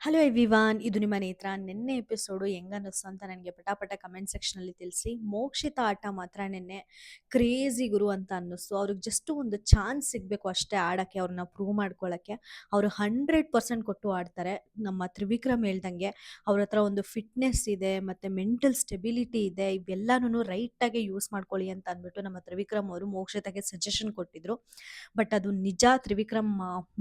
Hello everyone, ಇದು ನಿಮ್ಮ ನೇತ್ರ. ನಿನ್ನೆ ಎಪಿಸೋಡು ಹೆಂಗನ್ನಿಸ್ತು ಅಂತ ನನಗೆ ಪಟಾಪಟ ಕಮೆಂಟ್ ಸೆಕ್ಷನಲ್ಲಿ ತಿಳಿಸಿ. ಮೋಕ್ಷಿತ ಆಟ ಮಾತ್ರ ನಿನ್ನೆ ಕ್ರೇಜಿ ಗುರು ಅಂತ ಅನ್ನಿಸ್ತು. ಅವ್ರಿಗೆ ಜಸ್ಟ್ ಒಂದು ಚಾನ್ಸ್ ಸಿಗಬೇಕು ಅಷ್ಟೇ ಆಡೋಕ್ಕೆ, ಅವ್ರನ್ನ ಪ್ರೂವ್ ಮಾಡ್ಕೊಳ್ಳೋಕ್ಕೆ. ಅವರು 100% ಕೊಟ್ಟು ಆಡ್ತಾರೆ. ನಮ್ಮ ತ್ರಿವಿಕ್ರಮ್ ಹೇಳ್ದಂಗೆ ಅವ್ರ ಹತ್ರ ಒಂದು ಫಿಟ್ನೆಸ್ ಇದೆ, ಮತ್ತು ಮೆಂಟಲ್ ಸ್ಟೆಬಿಲಿಟಿ ಇದೆ. ಇವೆಲ್ಲನೂ ರೈಟಾಗಿ ಯೂಸ್ ಮಾಡ್ಕೊಳ್ಳಿ ಅಂತ ಅಂದ್ಬಿಟ್ಟು ನಮ್ಮ ತ್ರಿವಿಕ್ರಮ್ ಅವರು ಮೋಕ್ಷಿತಗೆ ಸಜೆಷನ್ ಕೊಟ್ಟಿದ್ರು. ಬಟ್ ಅದು ನಿಜ ತ್ರಿವಿಕ್ರಮ್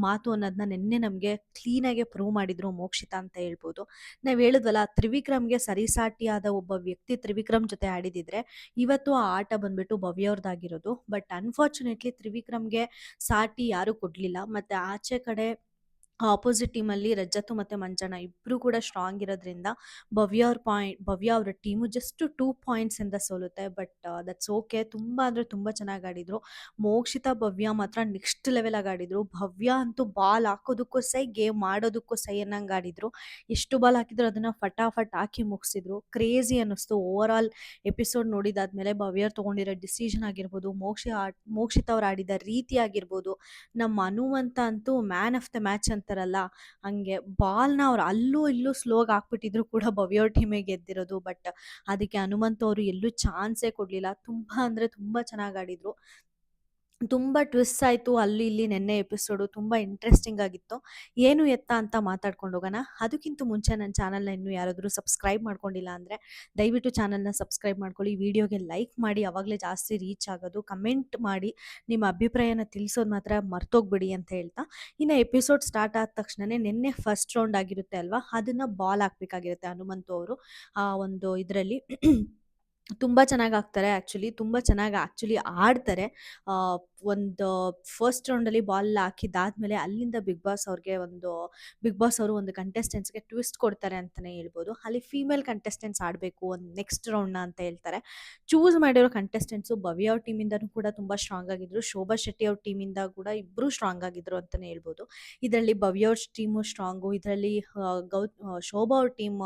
ಮಾತು ಅನ್ನೋದನ್ನ ನಿನ್ನೆ ನಮಗೆ ಕ್ಲೀನಾಗೆ ಪ್ರೂವ್ ಮಾಡಿದ್ರು ಮೋಕ್ಷಿತ ಅಂತ ಹೇಳ್ಬೋದು. ನಾವು ಹೇಳಿದ್ವಲ್ಲ, ತ್ರಿವಿಕ್ರಮ್ಗೆ ಸರಿಸಾಟಿಯಾದ ಒಬ್ಬ ವ್ಯಕ್ತಿ ತ್ರಿವಿಕ್ರಮ್ ಜೊತೆ ಆಡಿದಿದ್ರೆ ಇವತ್ತು ಆ ಆಟ ಬಂದ್ಬಿಟ್ಟು ಭವ್ಯ ಅವ್ರದ್ದಾಗಿರೋದು. ಬಟ್ ಅನ್ಫಾರ್ಚುನೇಟ್ಲಿ ತ್ರಿವಿಕ್ರಮ್ಗೆ ಸಾಟಿ ಯಾರು ಕೊಡ್ಲಿಲ್ಲ. ಮತ್ತೆ ಆಚೆ ಕಡೆ ಆಪೋಸಿಟ್ ಟೀಮಲ್ಲಿ ರಜತ್ ಮತ್ತು ಮಂಜಣ್ಣ ಇಬ್ಬರು ಕೂಡ ಸ್ಟ್ರಾಂಗ್ ಇರೋದ್ರಿಂದ ಭವ್ಯ ಅವರ ಟೀಮು ಜಸ್ಟ್ 2 ಪಾಯಿಂಟ್ಸಿಂದ ಸೋಲುತ್ತೆ. But that's okay. ತುಂಬ ಅಂದರೆ ತುಂಬ ಚೆನ್ನಾಗಿ ಆಡಿದ್ರು. ಮೋಕ್ಷಿತಾ ಭವ್ಯ ಮಾತ್ರ ನೆಕ್ಸ್ಟ್ ಲೆವೆಲ್ ಆಗಿ ಆಡಿದ್ರು. ಭವ್ಯ ಅಂತೂ ಬಾಲ್ ಹಾಕೋದಕ್ಕೂ ಸೈ, ಗೇಮ್ ಮಾಡೋದಕ್ಕೂ ಸೈ ಅನ್ನಂಗೆ ಆಡಿದ್ರು. ಎಷ್ಟು ಬಾಲ್ ಹಾಕಿದ್ರು ಅದನ್ನು ಫಟಾಫಟ್ ಹಾಕಿ ಮುಗಿಸಿದ್ರು. ಕ್ರೇಜಿ ಅನ್ನಿಸ್ತು. ಓವರ್ ಆಲ್ ಎಪಿಸೋಡ್ ನೋಡಿದಾದ್ಮೇಲೆ ಭವ್ಯ ತೊಗೊಂಡಿರೋ ಡಿಸಿಷನ್ ಆಗಿರ್ಬೋದು, ಮೋಕ್ಷಿತಾ ಅವ್ರು ಆಡಿದ ರೀತಿ ಆಗಿರ್ಬೋದು, ನಮ್ಮ ಹನುಮಂತ ಅಂತೂ ಮ್ಯಾನ್ ಆಫ್ ದ ಮ್ಯಾಚ್ ಅಂತಾರಲ್ಲ ಹಂಗೆ ಬಾಲ್ನ ಅವ್ರು ಅಲ್ಲೂ ಇಲ್ಲೂ ಸ್ಲೋಗಿ ಹಾಕ್ಬಿಟ್ಟಿದ್ರು ಕೂಡ ಭವ್ಯ ಅವ್ರ ಟೀಮೇ ಗೆದ್ದಿರೋದು. ಬಟ್ ಅದಕ್ಕೆ ಹನುಮಂತ ಅವರು ಎಲ್ಲೂ ಚಾನ್ಸೇ ಕೊಡಲಿಲ್ಲ. ತುಂಬ ಅಂದರೆ ತುಂಬ ಚೆನ್ನಾಗಿ ಆಡಿದ್ರು. ತುಂಬ ಟ್ವಿಸ್ಟ್ ಆಯಿತು ಅಲ್ಲಿ ಇಲ್ಲಿ. ನೆನ್ನೆ ಎಪಿಸೋಡು ತುಂಬ ಇಂಟ್ರೆಸ್ಟಿಂಗ್ ಆಗಿತ್ತು. ಏನು ಎತ್ತ ಅಂತ ಮಾತಾಡ್ಕೊಂಡು ಹೋಗೋಣ. ಅದಕ್ಕಿಂತ ಮುಂಚೆ ನನ್ನ ಚಾನಲ್ನ ಇನ್ನೂ ಯಾರಾದರೂ ಸಬ್ಸ್ಕ್ರೈಬ್ ಮಾಡ್ಕೊಂಡಿಲ್ಲ ಅಂದರೆ ದಯವಿಟ್ಟು ಚಾನಲ್ನ ಸಬ್ಸ್ಕ್ರೈಬ್ ಮಾಡ್ಕೊಳ್ಳಿ. ವಿಡಿಯೋಗೆ ಲೈಕ್ ಮಾಡಿ, ಆವಾಗಲೇ ಜಾಸ್ತಿ ರೀಚ್ ಆಗೋದು. ಕಮೆಂಟ್ ಮಾಡಿ, ನಿಮ್ಮ ಅಭಿಪ್ರಾಯನ ತಿಳಿಸೋದು ಮಾತ್ರ ಮರ್ತೋಗ್ಬಿಡಿ ಅಂತ ಹೇಳ್ತಾ, ಇನ್ನು ಎಪಿಸೋಡ್ ಸ್ಟಾರ್ಟ್ ಆದ ತಕ್ಷಣವೇ ನಿನ್ನೆ ಫಸ್ಟ್ ರೌಂಡ್ ಆಗಿರುತ್ತೆ ಅಲ್ವಾ, ಅದನ್ನು ಬಾಲ್ ಹಾಕಬೇಕಾಗಿರುತ್ತೆ ಹನುಮಂತು ಅವರು. ಆ ಒಂದು ಇದರಲ್ಲಿ ತುಂಬ ಚೆನ್ನಾಗಿ ಆಗ್ತಾರೆ. ತುಂಬ ಚೆನ್ನಾಗಿ ಆಡ್ತಾರೆ. ಒಂದು ಫಸ್ಟ್ ರೌಂಡಲ್ಲಿ ಬಾಲ್ ಹಾಕಿದ್ದಾದ್ಮೇಲೆ ಅಲ್ಲಿಂದ ಬಿಗ್ ಬಾಸ್ ಅವರು ಒಂದು ಕಂಟೆಸ್ಟೆಂಟ್ಸ್ಗೆ ಟ್ವಿಸ್ಟ್ ಕೊಡ್ತಾರೆ ಅಂತಲೇ ಹೇಳ್ಬೋದು. ಅಲ್ಲಿ ಫೀಮೇಲ್ ಕಂಟೆಸ್ಟೆಂಟ್ಸ್ ಆಡಬೇಕು ಒಂದು ನೆಕ್ಸ್ಟ್ ರೌಂಡ್ನ ಅಂತ ಹೇಳ್ತಾರೆ. ಚೂಸ್ ಮಾಡಿರೋ ಕಂಟೆಸ್ಟೆಂಟ್ಸು ಭವ್ಯ ಅವ್ರ ಟೀಮಿಂದನೂ ಕೂಡ ತುಂಬ ಸ್ಟ್ರಾಂಗ್ ಆಗಿದ್ರು. ಶೋಭಾ ಶೆಟ್ಟಿ ಅವ್ರ ಟೀಮಿಂದ ಕೂಡ ಇಬ್ಬರು ಸ್ಟ್ರಾಂಗ್ ಆಗಿದ್ರು ಅಂತಲೇ ಹೇಳ್ಬೋದು. ಇದರಲ್ಲಿ ಭವ್ಯ ಅವ್ರ ಟೀಮು ಸ್ಟ್ರಾಂಗು, ಇದರಲ್ಲಿ ಶೋಭಾ ಅವ್ರ ಟೀಮ್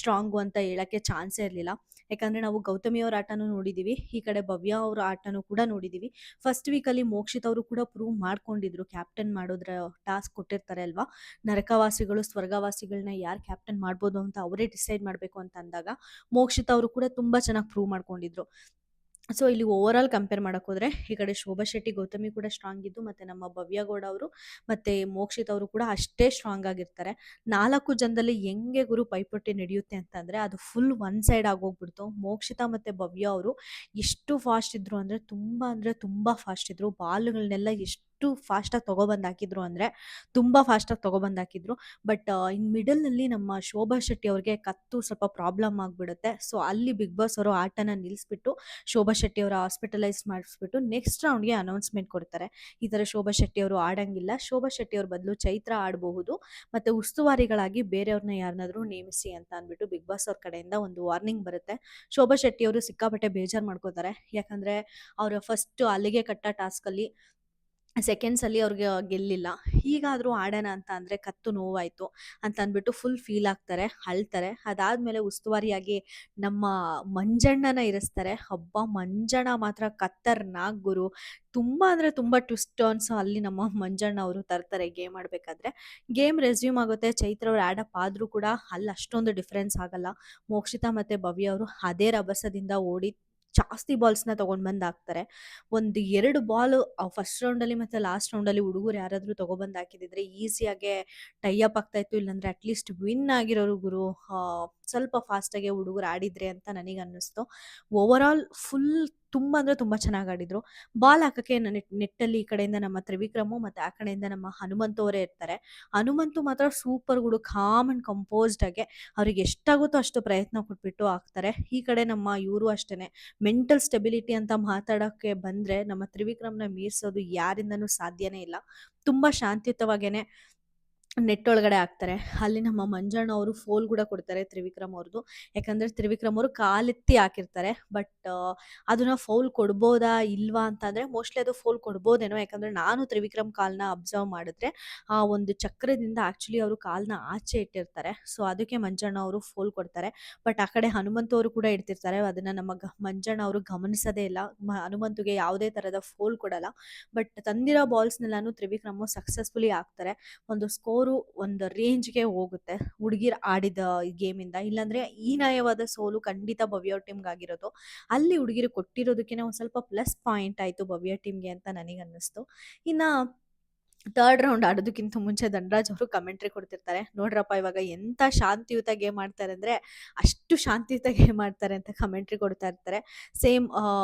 ಸ್ಟ್ರಾಂಗು ಅಂತ ಹೇಳೋಕ್ಕೆ ಚಾನ್ಸೇ ಇರಲಿಲ್ಲ. ಯಾಕಂದರೆ ನಾವು ಗೌತಮಿ ಅವ್ರ ಆಟನೂ ನೋಡಿದ್ದೀವಿ, ಈ ಕಡೆ ಭವ್ಯ ಅವ್ರ ಆಟನೂ ಕೂಡ ನೋಡಿದ್ದೀವಿ. ಫಸ್ಟ್ ವೀಕಲ್ಲಿ ಮೋಕ್ಷಿತ್ ಅವರು ಕೂಡ ಪ್ರೂವ್ ಮಾಡ್ಕೊಂಡಿದ್ರು. ಕ್ಯಾಪ್ಟನ್ ಮಾಡೋದ್ರ ಟಾಸ್ಕ್ ಕೊಟ್ಟಿರ್ತಾರೆ ಅಲ್ವಾ, ನರಕವಾಸಿಗಳು ಸ್ವರ್ಗವಾಸಿಗಳನ್ನ ಯಾರು ಕ್ಯಾಪ್ಟನ್ ಮಾಡ್ಬೋದು ಅಂತ ಅವರೇ ಡಿಸೈಡ್ ಮಾಡಬೇಕು ಅಂತ ಅಂದಾಗ ಮೋಕ್ಷಿತ್ ಅವರು ಕೂಡ ತುಂಬ ಚೆನ್ನಾಗಿ ಪ್ರೂವ್ ಮಾಡ್ಕೊಂಡಿದ್ರು. ಸೊ ಇಲ್ಲಿ ಓವರ್ ಆಲ್ ಕಂಪೇರ್ ಮಾಡಕ್ ಹೋದ್ರೆ ಈ ಕಡೆ ಶೋಭಾ ಶೆಟ್ಟಿ ಗೌತಮಿ ಕೂಡ ಸ್ಟ್ರಾಂಗ್ ಇದ್ದು, ಮತ್ತೆ ನಮ್ಮ ಭವ್ಯ ಗೌಡ ಅವರು ಮತ್ತೆ ಮೋಕ್ಷಿತ್ ಅವರು ಕೂಡ ಅಷ್ಟೇ ಸ್ಟ್ರಾಂಗ್ ಆಗಿರ್ತಾರೆ. 4 ಜನದಲ್ಲಿ ಹೆಂಗೆ ಗುರು ಪೈಪೋಟಿ ನಡೆಯುತ್ತೆ ಅಂತಂದ್ರೆ ಅದು ಫುಲ್ ಒನ್ ಸೈಡ್ ಆಗೋಗ್ಬಿಡ್ತು. ಮೋಕ್ಷಿತಾ ಮತ್ತೆ ಭವ್ಯ ಅವರು ಎಷ್ಟು ಫಾಸ್ಟ್ ಇದ್ರು ಅಂದ್ರೆ ತುಂಬಾ ಫಾಸ್ಟ್ ಇದ್ರು. ಬಾಲ್ಗಳನ್ನೆಲ್ಲ ಎಷ್ಟು ಫಾಸ್ಟಾಗಿ ತಗೊಬಂದು ಹಾಕಿದ್ರು ಅಂದ್ರೆ ತುಂಬಾ ಫಾಸ್ಟಾಗಿ ತಗೊಬಂದು ಹಾಕಿದ್ರು. ಬಟ್ ಇನ್ ಮಿಡಲ್ ನಲ್ಲಿ ನಮ್ಮ ಶೋಭಾ ಶೆಟ್ಟಿ ಅವ್ರಿಗೆ ಕತ್ತು ಸ್ವಲ್ಪ ಪ್ರಾಬ್ಲಮ್ ಆಗ್ಬಿಡುತ್ತೆ. ಸೊ ಅಲ್ಲಿ ಬಿಗ್ ಬಾಸ್ ಅವರು ಆಟನ ನಿಲ್ಲಿಸ್ಬಿಟ್ಟು ಶೋಭಾ ಶೆಟ್ಟಿ ಅವರ ಹಾಸ್ಪಿಟಲೈಸ್ ಮಾಡಿಸ್ಬಿಟ್ಟು ನೆಕ್ಸ್ಟ್ ರೌಂಡ್ಗೆ ಅನೌನ್ಸ್ಮೆಂಟ್ ಕೊಡ್ತಾರೆ. ಈ ಥರ ಶೋಭಾ ಶೆಟ್ಟಿ ಅವರು ಆಡಂಗಿಲ್ಲ, ಶೋಭಾ ಶೆಟ್ಟಿ ಅವ್ರ ಬದಲು ಚೈತ್ರ ಆಡಬಹುದು, ಮತ್ತೆ ಉಸ್ತುವಾರಿಗಳಾಗಿ ಬೇರೆಯವ್ರನ್ನ ಯಾರನ್ನಾದ್ರೂ ನೇಮಿಸಿ ಅಂತ ಅಂದ್ಬಿಟ್ಟು ಬಿಗ್ ಬಾಸ್ ಅವ್ರ ಕಡೆಯಿಂದ ಒಂದು ವಾರ್ನಿಂಗ್ ಬರುತ್ತೆ. ಶೋಭಾ ಶೆಟ್ಟಿ ಅವರು ಸಿಕ್ಕಾಪಟ್ಟೆ ಬೇಜಾರು ಮಾಡ್ಕೋತಾರೆ. ಯಾಕಂದ್ರೆ ಅವರ ಫಸ್ಟ್ ಅಲ್ಲಿಗೆ ಕಟ್ಟ ಟಾಸ್ಕಲ್ಲಿ ಸೆಕೆಂಡ್ಸಲ್ಲಿ ಅವ್ರಿಗೆ ಗೆಲ್ಲಿಲ್ಲ. ಹೀಗಾದರೂ ಆಡೋಣ ಅಂತ ಅಂದರೆ ಕತ್ತು ನೋವಾಯಿತು ಅಂತ ಅಂದ್ಬಿಟ್ಟು ಫುಲ್ ಫೀಲ್ ಆಗ್ತಾರೆ, ಅಳ್ತಾರೆ. ಅದಾದಮೇಲೆ ಉಸ್ತುವಾರಿಯಾಗಿ ನಮ್ಮ ಮಂಜಣ್ಣನ ಇರಿಸ್ತಾರೆ. ಹಬ್ಬ ಮಂಜಣ್ಣ ಮಾತ್ರ ಖತರ್ನಾಕ್ ಗುರು. ತುಂಬ ಅಂದರೆ ತುಂಬ ಟ್ವಿಸ್ಟ್ ಟರ್ನ್ಸ್ ಅಲ್ಲಿ ನಮ್ಮ ಮಂಜಣ್ಣ ಅವರು ತರ್ತಾರೆ ಗೇಮ್ ಆಡಬೇಕಾದ್ರೆ. ಗೇಮ್ ರೆಸ್ಯೂಮ್ ಆಗುತ್ತೆ. ಚೈತ್ರ ಅವ್ರು ಆ್ಯಡಪ್ ಆದರೂ ಕೂಡ ಅಲ್ಲಿ ಅಷ್ಟೊಂದು ಡಿಫ್ರೆನ್ಸ್ ಆಗಲ್ಲ. ಮೋಕ್ಷಿತಾ ಮತ್ತು ಭವ್ಯ ಅವರು ಅದೇ ರಭಸದಿಂದ ಓಡಿ ಜಾಸ್ತಿ ಬಾಲ್ಸ್ನ ತೊಗೊಂಡು ಬಂದು ಹಾಕ್ತಾರೆ. ಒಂದು 2 ಬಾಲು ಫಸ್ಟ್ ರೌಂಡಲ್ಲಿ ಮತ್ತು ಲಾಸ್ಟ್ ರೌಂಡಲ್ಲಿ ಹುಡುಗರು ಯಾರಾದರೂ ತೊಗೊಬಂದು ಹಾಕಿದಿದ್ರೆ ಈಸಿಯಾಗೆ ಟೈ ಅಪ್ ಆಗ್ತಾಯಿತ್ತು. ಇಲ್ಲಾಂದರೆ ಅಟ್ಲೀಸ್ಟ್ ವಿನ್ ಆಗಿರೋರು ಗುರು. ಸ್ವಲ್ಪ ಫಾಸ್ಟಾಗೆ ಹುಡುಗರು ಆಡಿದ್ರೆ ಅಂತ ನನಗೆ ಅನ್ನಿಸ್ತು. ಓವರ್ ಆಲ್ ಫುಲ್ ತುಂಬ ಅಂದರೆ ತುಂಬ ಚೆನ್ನಾಗಿ ಆಡಿದ್ರು. ಬಾಲ್ ಹಾಕೋಕ್ಕೆ ನೆಟ್ಟಲ್ಲಿ ಈ ಕಡೆಯಿಂದ ನಮ್ಮ ತ್ರಿವಿಕ್ರಮು ಮತ್ತು ಆ ಕಡೆಯಿಂದ ನಮ್ಮ ಹನುಮಂತು ಅವರೇ ಇರ್ತಾರೆ. ಹನುಮಂತು ಮಾತ್ರ super good. Com and composed ಆಗಿ ಅವ್ರಿಗೆ ಎಷ್ಟಾಗುತ್ತೋ ಅಷ್ಟು ಪ್ರಯತ್ನ ಕೊಟ್ಬಿಟ್ಟು ಹಾಕ್ತಾರೆ. ಈ ಕಡೆ ನಮ್ಮ ಇವರು ಅಷ್ಟೇ, ಮೆಂಟಲ್ ಸ್ಟೆಬಿಲಿಟಿ ಅಂತ ಮಾತಾಡೋಕ್ಕೆ ಬಂದರೆ ನಮ್ಮ ತ್ರಿವಿಕ್ರಮ್ನ ಮೀರಿಸೋದು ಯಾರಿಂದನೂ ಸಾಧ್ಯನೇ ಇಲ್ಲ. ತುಂಬ ಶಾಂತಿಯುತವಾಗೇ ನೆಟ್ ಒಳಗಡೆ ಹಾಕ್ತಾರೆ. ಅಲ್ಲಿ ನಮ್ಮ ಮಂಜಣ್ಣ ಅವರು ಫೋಲ್ ಕೂಡ ಕೊಡ್ತಾರೆ ತ್ರಿವಿಕ್ರಮ್ ಅವ್ರದ್ದು. ಯಾಕಂದರೆ ತ್ರಿವಿಕ್ರಮ್ ಅವರು ಕಾಲೆತ್ತಿ ಹಾಕಿರ್ತಾರೆ. ಬಟ್ ಅದನ್ನ ಫೌಲ್ ಕೊಡ್ಬೋದಾ ಇಲ್ವಾ ಅಂತಂದರೆ ಮೋಸ್ಟ್ಲಿ ಅದು ಫೌಲ್ ಕೊಡ್ಬೋದೇನೋ. ಯಾಕಂದರೆ ನಾನು ತ್ರಿವಿಕ್ರಮ್ ಕಾಲನ್ನ ಅಬ್ಸರ್ವ್ ಮಾಡಿದ್ರೆ ಆ ಒಂದು ಚಕ್ರದಿಂದ ಆ್ಯಕ್ಚುಲಿ ಅವರು ಕಾಲನ್ನ ಆಚೆ ಇಟ್ಟಿರ್ತಾರೆ. ಸೊ ಅದಕ್ಕೆ ಮಂಜಣ್ಣ ಅವರು ಫೋಲ್ ಕೊಡ್ತಾರೆ. ಬಟ್ ಆ ಕಡೆ ಹನುಮಂತು ಅವರು ಕೂಡ ಇಡ್ತಿರ್ತಾರೆ. ಅದನ್ನು ನಮ್ಮ ಮಂಜಣ್ಣ ಅವರು ಗಮನಿಸೋದೇ ಇಲ್ಲ. ಹನುಮಂತುಗೆ ಯಾವುದೇ ಥರದ ಫೋಲ್ ಕೊಡಲ್ಲ. ಬಟ್ ತಂದಿರೋ ಬಾಲ್ಸ್ನೆಲ್ಲಾನು ತ್ರಿವಿಕ್ರಮು ಸಕ್ಸಸ್ಫುಲಿ ಹಾಕ್ತಾರೆ. ಒಂದು ಸ್ಕೋರ್ ಅವ್ರು ಒಂದು ರೇಂಜ್‌ಗೆ ಹೋಗುತ್ತೆ ಹುಡುಗಿರು ಆಡಿದ ಗೇಮಿಂದ. ಇಲ್ಲಾಂದ್ರೆ ಹೀನಾಯವಾದ ಸೋಲು ಖಂಡಿತ ಭವ್ಯ ಅವ್ರ ಟೀಮ್‌ಗಾಗಿರೋದು. ಅಲ್ಲಿ ಹುಡುಗಿರು ಕೊಟ್ಟಿರೋದಕ್ಕೇನೆ ಒಂದ್ ಸ್ವಲ್ಪ ಪ್ಲಸ್ ಪಾಯಿಂಟ್ ಆಯ್ತು ಭವ್ಯ ಟೀಮ್‌ಗೆ ಅಂತ ನನಗನ್ನಿಸ್ತು. ಇನ್ನ ಥರ್ಡ್ ರೌಂಡ್ ಆಡೋದಕ್ಕಿಂತ ಮುಂಚೆ ಧನರಾಜ್ ಅವರು ಕಮೆಂಟ್ರಿ ಕೊಡ್ತಿರ್ತಾರೆ. ನೋಡ್ರಪ್ಪ ಇವಾಗ ಎಂತ ಶಾಂತಿಯುತ ಗೇಮ್ ಆಡ್ತಾರೆ ಅಂದ್ರೆ, ಅಷ್ಟು ಶಾಂತಿಯುತ ಗೇಮ್ ಆಡ್ತಾರೆ ಅಂತ ಕಮೆಂಟ್ರಿ ಕೊಡ್ತಾ ಇರ್ತಾರೆ. ಸೇಮ್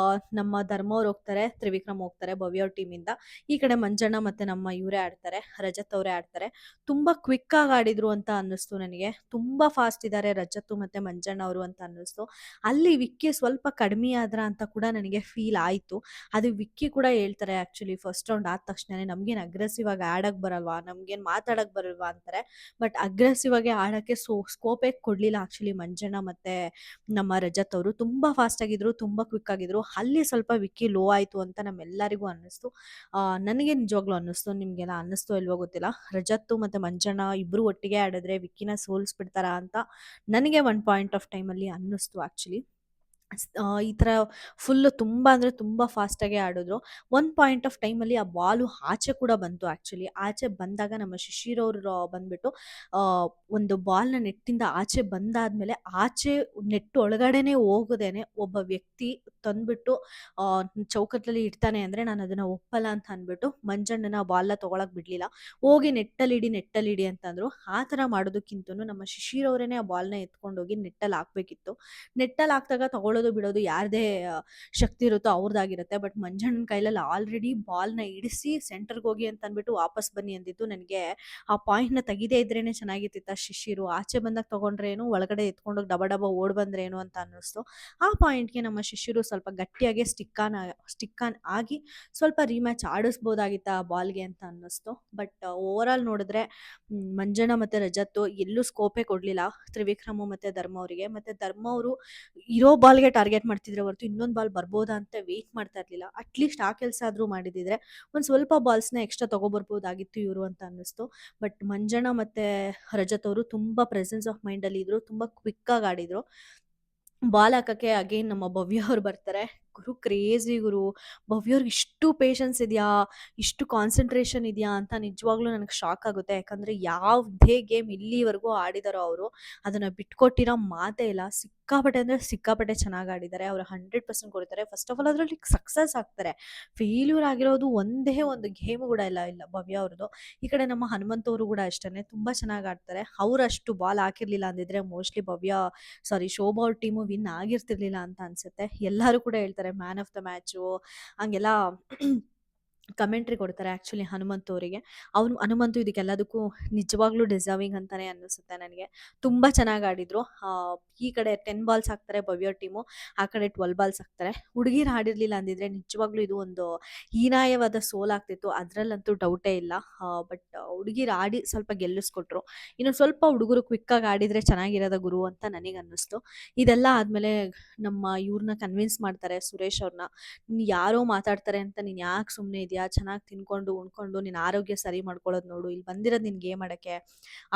ನಮ್ಮ ಧರ್ಮ ಅವ್ರು ಹೋಗ್ತಾರೆ, ತ್ರಿವಿಕ್ರಮ್ ಹೋಗ್ತಾರೆ ಭವ್ಯ ಅವ್ರ ಟೀಮಿಂದ. ಈ ಕಡೆ ಮಂಜಣ್ಣ ಮತ್ತೆ ನಮ್ಮ ಇವರೇ ಆಡ್ತಾರೆ, ರಜತ್ ಅವರೇ ಆಡ್ತಾರೆ. ತುಂಬಾ ಕ್ವಿಕ್ ಆಗಿ ಆಡಿದ್ರು ಅಂತ ಅನ್ನಿಸ್ತು ನನಗೆ. ತುಂಬಾ ಫಾಸ್ಟ್ ಇದ್ದಾರೆ ರಜತ್ ಮತ್ತೆ ಮಂಜಣ್ಣ ಅವರು ಅಂತ ಅನ್ನಿಸ್ತು. ಅಲ್ಲಿ ವಿಕ್ಕಿ ಸ್ವಲ್ಪ ಕಡಿಮೆ ಆದ್ರ ಅಂತ ಕೂಡ ನನಗೆ ಫೀಲ್ ಆಯ್ತು. ಅದು ವಿಕ್ಕಿ ಕೂಡ ಹೇಳ್ತಾರೆ ಆಕ್ಚುಲಿ ಫಸ್ಟ್ ರೌಂಡ್ ಆದ ತಕ್ಷಣನೇ, ನಮ್ಗೇನ್ ಅಗ್ರೆಸಿವ್ ಆಗಿ ಆಡಕ್ ಬರಲ್ವಾ, ನಮ್ಗೇನ್ ಮಾತಾಡಕ್ ಬರಲ್ವಾ ಅಂತಾರೆ. ಬಟ್ ಅಗ್ರೆಸಿವ್ ಆಗಿ ಆಡಕ್ಕೆ ಸ್ಕೋಪೇ ಕೊಡ್ಲಿಲ್ಲ ಆಕ್ಚುಲಿ ಮಂಜಣ್ಣ ಮತ್ತೆ ನಮ್ಮ ರಜತ್ ಅವರು. ತುಂಬಾ ಫಾಸ್ಟ್ ಆಗಿದ್ರು, ತುಂಬಾ ಕ್ವಿಕ್ ಆಗಿದ್ರು. ಅಲ್ಲಿ ಸ್ವಲ್ಪ ವಿಕ್ಕಿ ಲೋ ಆಯ್ತು ಅಂತ ನಮ್ಮೆಲ್ಲರಿಗೂ ಅನ್ನಿಸ್ತು. ನನಗೆ ನಿಜವಾಗ್ಲೂ ಅನ್ನಿಸ್ತು, ನಿಮ್ಗೆಲ್ಲ ಅನ್ನಿಸ್ತೋ ಇಲ್ವೋ ಗೊತ್ತಿಲ್ಲ. ರಜತ್ತು ಮತ್ತೆ ಮಂಜಣ್ಣ ಇಬ್ರು ಒಟ್ಟಿಗೆ ಆಡಿದ್ರೆ ವಿಕ್ಕಿನ ಸೋಲ್ಸ್ಬಿಡ್ತಾರ ಅಂತ ನನಗೆ ಒನ್ ಪಾಯಿಂಟ್ ಆಫ್ ಟೈಮ್ ಅಲ್ಲಿ ಅನ್ನಿಸ್ತು ಆಕ್ಚುಲಿ. ಈ ತರ ಫುಲ್ ತುಂಬಾ ಅಂದ್ರೆ ತುಂಬಾ ಫಾಸ್ಟ್ ಆಗಿ ಆಡಿದ್ರು. ಒಂದ್ ಪಾಯಿಂಟ್ ಆಫ್ ಟೈಮ್ ಅಲ್ಲಿ ಆ ಬಾಲು ಆಚೆ ಕೂಡ ಬಂತು ಆಕ್ಚುಲಿ. ಆಚೆ ಬಂದಾಗ ನಮ್ಮ ಶಿಶಿರ್ ಅವ್ರು ಬಂದ್ಬಿಟ್ಟು ಆ ಒಂದು ಬಾಲ್ನ ನೆಟ್ಟಿಂದ ಆಚೆ ಬಂದಾದ್ಮೇಲೆ, ಆಚೆ ನೆಟ್ ಒಳಗಡೆನೆ ಹೋಗದೇನೆ ಒಬ್ಬ ವ್ಯಕ್ತಿ ತಂದ್ಬಿಟ್ಟು ಆ ಚೌಕಟ್ಟಲ್ಲಿ ಇಡ್ತಾನೆ ಅಂದ್ರೆ ನಾನು ಅದನ್ನ ಒಪ್ಪಲ್ಲ ಅಂತ ಅನ್ಬಿಟ್ಟು ಮಂಜಣ್ಣನ ಆ ಬಾಲ್ನ ತಗೊಳಕ್ ಬಿಡ್ಲಿಲ್ಲ. ಹೋಗಿ ನೆಟ್ಟಲ್ಲಿ ಇಡಿ ಅಂತಂದ್ರು. ಆ ತರ ಮಾಡೋದಕ್ಕಿಂತನೂ ನಮ್ಮ ಶಿಶಿರ್ ಅವರೇನೆ ಆ ಬಾಲ್ನ ಎತ್ಕೊಂಡೋಗಿ ನೆಟ್ಟಲ್ಲಿ ಹಾಕ್ಬೇಕಿತ್ತು. ನೆಟ್ಟಲ್ಲಿ ಹಾಕ್ದಾಗ ತಗೊಳ್ಳೋದು ಬಿಡೋದು ಯಾರ್ದೇ ಶಕ್ತಿ ಇರುತ್ತೋ ಅವ್ರದ್ದಾಗಿರುತ್ತೆ. ಬಟ್ ಮಂಜಣ್ಣನ ಕೈಲಲ್ಲಿ ಆಲ್ರೆಡಿ ಬಾಲ್ನ ಇಡಿಸಿ ಸೆಂಟರ್ಗೆ ಹೋಗಿ ಅಂತ ಅಂದ್ಬಿಟ್ಟು ವಾಪಸ್ ಬನ್ನಿ ಅಂದಿದ್ದು. ನನಗೆ ಆ ಪಾಯಿಂಟ್ನ ತೆಗಿದೇ ಇದ್ರೇನೆ ಚೆನ್ನಾಗಿರ್ತಿತ್ತ ಶಿಶಿರು. ಆಚೆ ಬಂದಾಗ ತಗೊಂಡ್ರೇನು, ಒಳಗಡೆ ಎತ್ಕೊಂಡೋಗಿ ಡಬ ಡಬ ಓಡ್ ಬಂದ್ರೇನು ಅಂತ ಅನ್ನಿಸ್ತು. ಆ ಪಾಯಿಂಟ್ಗೆ ನಮ್ಮ ಶಿಶಿರು ಸ್ವಲ್ಪ ಗಟ್ಟಿಯಾಗಿ ಸ್ಟಿಕ್ ಆನ್ ಆಗಿ ಸ್ವಲ್ಪ ರೀಮ್ಯಾಚ್ ಆಡಿಸ್ಬೋದಾಗಿತ್ತ ಆ ಬಾಲ್ಗೆ ಅಂತ ಅನ್ನಿಸ್ತು. ಬಟ್ ಓವರ್ ಆಲ್ ನೋಡಿದ್ರೆ ಮಂಜಣ್ಣ ಮತ್ತೆ ರಜತ್ ಎಲ್ಲೂ ಸ್ಕೋಪೇ ಕೊಡ್ಲಿಲ್ಲ ತ್ರಿವಿಕ್ರಮು ಮತ್ತೆ ಧರ್ಮ ಅವರಿಗೆ. ಮತ್ತೆ ಧರ್ಮ ಅವರು ಇರೋ ಬಾಲ್ಗೆ ಟಾರ್ಗೆಟ್ ಮಾಡ್ತಿದ್ರೆ ಹೊರತು ಇನ್ನೊಂದು ಬಾಲ್ ಬರ್ಬೋದಾ ಅಂತ ವೇಟ್ ಮಾಡ್ತಾ ಇರ್ಲಿಲ್ಲ. ಅಟ್ಲೀಸ್ಟ್ ಆ ಕೆಲಸ ಆದ್ರೂ ಮಾಡಿದಿದ್ರೆ ಒಂದ್ ಸ್ವಲ್ಪ ಬಾಲ್ಸ್ನ ಎಕ್ಸ್ಟ್ರಾ ತಗೊಬರ್ಬೋದಾಗಿತ್ತು ಇವರು ಅಂತ ಅನ್ನಿಸ್ತು. ಬಟ್ ಮಂಜಣ್ಣ ಮತ್ತೆ ರಜತ್ ಅವರು ತುಂಬಾ ಪ್ರೆಸೆನ್ಸ್ ಆಫ್ ಮೈಂಡ್ ಅಲ್ಲಿ ಇದ್ರು, ತುಂಬಾ ಕ್ವಿಕ್ ಆಗಿ ಆಡಿದ್ರು. ಬಾಲ್ ಹಾಕಕ್ಕೆ ಅಗೇನ್ ನಮ್ಮ ಭವ್ಯ ಅವ್ರು ಬರ್ತಾರೆ. ಗುರು ಕ್ರೇಜಿ ಗುರು. ಭವ್ಯ ಅವ್ರಿಗೆ ಇಷ್ಟು ಪೇಷನ್ಸ್ ಇದೆಯಾ, ಇಷ್ಟು ಕಾನ್ಸಂಟ್ರೇಷನ್ ಇದೆಯಾ ಅಂತ ನಿಜವಾಗ್ಲೂ ನನಗೆ ಶಾಕ್ ಆಗುತ್ತೆ. ಯಾಕಂದ್ರೆ ಯಾವ್ದೇ ಗೇಮ್ ಇಲ್ಲಿವರೆಗೂ ಆಡಿದಾರೋ ಅವರು ಅದನ್ನ ಬಿಟ್ಕೊಟ್ಟಿರೋ ಮಾತೇ ಇಲ್ಲ. ಸಿಕ್ಕಾಪಟ್ಟೆ ಅಂದ್ರೆ ಸಿಕ್ಕಾಪಟ್ಟೆ ಚೆನ್ನಾಗಿ ಆಡಿದ್ದಾರೆ. ಅವ್ರು 100% ಕೊಡ್ತಾರೆ. ಫಸ್ಟ್ ಆಫ್ ಆಲ್ ಅದ್ರಲ್ಲಿ ಸಕ್ಸಸ್ ಆಗ್ತಾರೆ. ಫೇಲ್ಯೂರ್ ಆಗಿರೋದು ಒಂದೇ ಒಂದು ಗೇಮ್ ಕೂಡ ಇಲ್ಲ ಭವ್ಯ ಅವ್ರದ್ದು. ಈ ಕಡೆ ನಮ್ಮ ಹನುಮಂತ್ ಅವರು ಕೂಡ ಅಷ್ಟೇನೆ ತುಂಬಾ ಚೆನ್ನಾಗಿ ಆಡ್ತಾರೆ. ಅವ್ರು ಅಷ್ಟು ಬಾಲ್ ಹಾಕಿರ್ಲಿಲ್ಲ ಅಂದಿದ್ರೆ ಮೋಸ್ಟ್ಲಿ ಶೋಭಾ ಅವ್ರ ಟೀಮು ವಿನ್ ಆಗಿರ್ತಿರ್ಲಿಲ್ಲ ಅಂತ ಅನ್ಸುತ್ತೆ. ಎಲ್ಲರೂ ಕೂಡ ಹೇಳ್ತಾರೆ ಮ್ಯಾನ್ ಆಫ್ ದ ಮ್ಯಾಚು ಹಂಗೆಲ್ಲ ಕಮೆಂಟ್ರಿ ಕೊಡ್ತಾರೆ ಆಕ್ಚುಲಿ ಹನುಮಂತ್ ಅವರಿಗೆ. ಹನುಮಂತು ಇದಕ್ಕೆಲ್ಲದಕ್ಕೂ ನಿಜವಾಗ್ಲೂ ಡಿಸರ್ವಿಂಗ್ ಅಂತಾನೆ ಅನ್ನಿಸುತ್ತೆ ನನಗೆ. ತುಂಬಾ ಚೆನ್ನಾಗಿ ಆಡಿದ್ರು. ಈ ಕಡೆ 10 ಬಾಲ್ಸ್ ಹಾಕ್ತಾರೆ ಭವ್ಯ ಟೀಮು, ಆ ಕಡೆ 12 ಬಾಲ್ಸ್ ಹಾಕ್ತಾರೆ. ಹುಡುಗಿರು ಆಡಿರ್ಲಿಲ್ಲ ಅಂದಿದ್ರೆ ನಿಜವಾಗ್ಲೂ ಇದು ಒಂದು ಹೀನಾಯವಾದ ಸೋಲಾಗ್ತಿತ್ತು, ಅದ್ರಲ್ಲಂತೂ ಡೌಟೇ ಇಲ್ಲ. ಬಟ್ ಹುಡುಗಿರು ಆಡಿ ಸ್ವಲ್ಪ ಗೆಲ್ಲಿಸ್ಕೊಟ್ರು. ಇನ್ನು ಸ್ವಲ್ಪ ಹುಡುಗರು ಕ್ವಿಕ್ ಆಗಿ ಆಡಿದ್ರೆ ಚೆನ್ನಾಗಿರೋದ ಗುರು ಅಂತ ನನಗೆ ಅನ್ನಿಸ್ತು. ಇದೆಲ್ಲ ಆದ್ಮೇಲೆ ನಮ್ಮ ಇವ್ರನ್ನ ಕನ್ವಿನ್ಸ್ ಮಾಡ್ತಾರೆ, ಸುರೇಶ್ ಅವ್ರನ್ನ. ಯಾರೋ ಮಾತಾಡ್ತಾರೆ ಅಂತ ನೀನ್ ಯಾಕೆ ಸುಮ್ಮನೆ ಇದೆಯಾ, ಚೆನ್ನಾಗಿ ತಿನ್ಕೊಂಡು ಉಣ್ಕೊಂಡು ನಿನ್ನ ಆರೋಗ್ಯ ಸರಿ ಮಾಡ್ಕೊಳ್ಳೋದು ನೋಡು, ಇಲ್ಲಿ ಬಂದಿರೋದು ನಿನ್ ಗೇಮ್ ಆಡಕ್ಕೆ,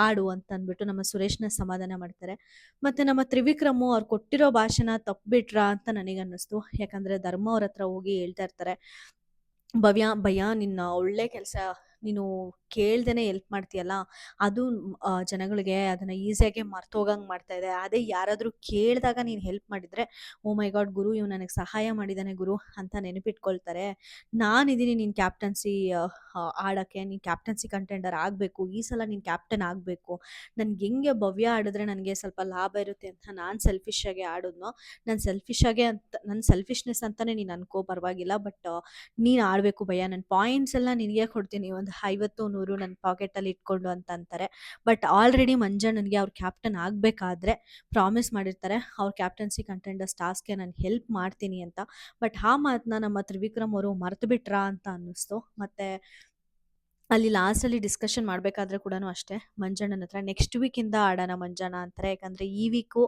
ಆಡು ಅಂತ ಅಂದ್ಬಿಟ್ಟು ನಮ್ಮ ಸುರೇಶ್ನ ಸಮಾಧಾನ ಮಾಡ್ತಾರೆ. ಮತ್ತೆ ನಮ್ಮ ತ್ರಿವಿಕ್ರಮು ಅವ್ರು ಕೊಟ್ಟಿರೋ ಭಾಷೆನ ತಪ್ಪಿಬಿಟ್ರ ಅಂತ ನನಗನ್ನಿಸ್ತು. ಯಾಕಂದ್ರೆ ಧರ್ಮ ಅವ್ರ ಹತ್ರ ಹೋಗಿ ಹೇಳ್ತಾ ಇರ್ತಾರೆ, ಭಯ್ಯ ನಿನ್ನ ಒಳ್ಳೆ ಕೆಲಸ ನೀನು ಕೇಳ್ದೇನೆ ಹೆಲ್ಪ್ ಮಾಡ್ತೀಯಲ್ಲ, ಅದು ಜನಗಳಿಗೆ ಅದನ್ನ ಈಸಿಯಾಗಿ ಮರ್ತೋಗಂಗ್ ಮಾಡ್ತಾ ಇದೆ. ಅದೇ ಯಾರಾದ್ರೂ ಕೇಳಿದಾಗ ನೀನ್ ಹೆಲ್ಪ್ ಮಾಡಿದ್ರೆ, ಓ ಮೈ ಗಾಡ್ ಗುರು ಇವ್ ನನಗೆ ಸಹಾಯ ಮಾಡಿದಾನೆ ಗುರು ಅಂತ ನೆನಪಿಟ್ಕೊಳ್ತಾರೆ. ನಾನಿದ್ದೀನಿ ನಿನ್ ಕ್ಯಾಪ್ಟನ್ಸಿ ಆಡಕ್ಕೆ, ನೀನ್ ಕ್ಯಾಪ್ಟನ್ಸಿ ಕಂಟೆಂಡರ್ ಆಗ್ಬೇಕು, ಈ ಸಲ ನೀನ್ ಕ್ಯಾಪ್ಟನ್ ಆಗ್ಬೇಕು. ನನ್ಗೆ ಹೆಂಗೆ ಭವ್ಯ ಆಡಿದ್ರೆ ನನಗೆ ಸ್ವಲ್ಪ ಲಾಭ ಇರುತ್ತೆ ಅಂತ ನಾನು ಸೆಲ್ಫಿಶ್ ಆಗಿ ಆಡಿದ್ನೋ, ನನ್ನ ಸೆಲ್ಫಿಶ್ನೆಸ್ ಅಂತಾನೆ ನೀನ್ ಅನ್ಕೋ ಪರವಾಗಿಲ್ಲ. ಬಟ್ ನೀನ್ ಆಡ್ಬೇಕು ಭಯ್ಯ, ನನ್ನ ಪಾಯಿಂಟ್ಸ್ ಎಲ್ಲ ನಿನಗೆ ಕೊಡ್ತೀನಿ, ಒಂದು 50-100 ನನ್ನ ಪಾಕೆಟಲ್ಲಿ ಇಟ್ಕೊಂಡು ಅಂತ ಅಂತಾರೆ. ಬಟ್ ಆಲ್ರೆಡಿ ಮಂಜಣ್ಣನಿಗೆ ಅವ್ರ ಕ್ಯಾಪ್ಟನ್ ಆಗಬೇಕಾದ್ರೆ ಪ್ರಾಮಿಸ್ ಮಾಡಿರ್ತಾರೆ, ಅವ್ರ ಕ್ಯಾಪ್ಟನ್ಸಿ ಕಂಟೆಂಡರ್ಸ್ ಟಾಸ್ಕ್ಗೆ ನಾನು ಹೆಲ್ಪ್ ಮಾಡ್ತೀನಿ ಅಂತ. ಬಟ್ ಆ ಮಾತನ್ನ ನಮ್ಮ ತ್ರಿವಿಕ್ರಮ್ ಅವರು ಮರ್ತು ಬಿಟ್ರಾ ಅಂತ ಅನ್ನಿಸ್ತು. ಮತ್ತೆ ಅಲ್ಲಿ ಲಾಸ್ಟಲ್ಲಿ ಡಿಸ್ಕಷನ್ ಮಾಡಬೇಕಾದ್ರೆ ಕೂಡ ಅಷ್ಟೇ ಮಂಜಣ್ಣನ ಹತ್ರ ನೆಕ್ಸ್ಟ್ ವೀಕಿಂದ ಆಡೋಣ ಮಂಜಣ್ಣ ಅಂತಾರೆ. ಯಾಕಂದರೆ ಈ ವೀಕು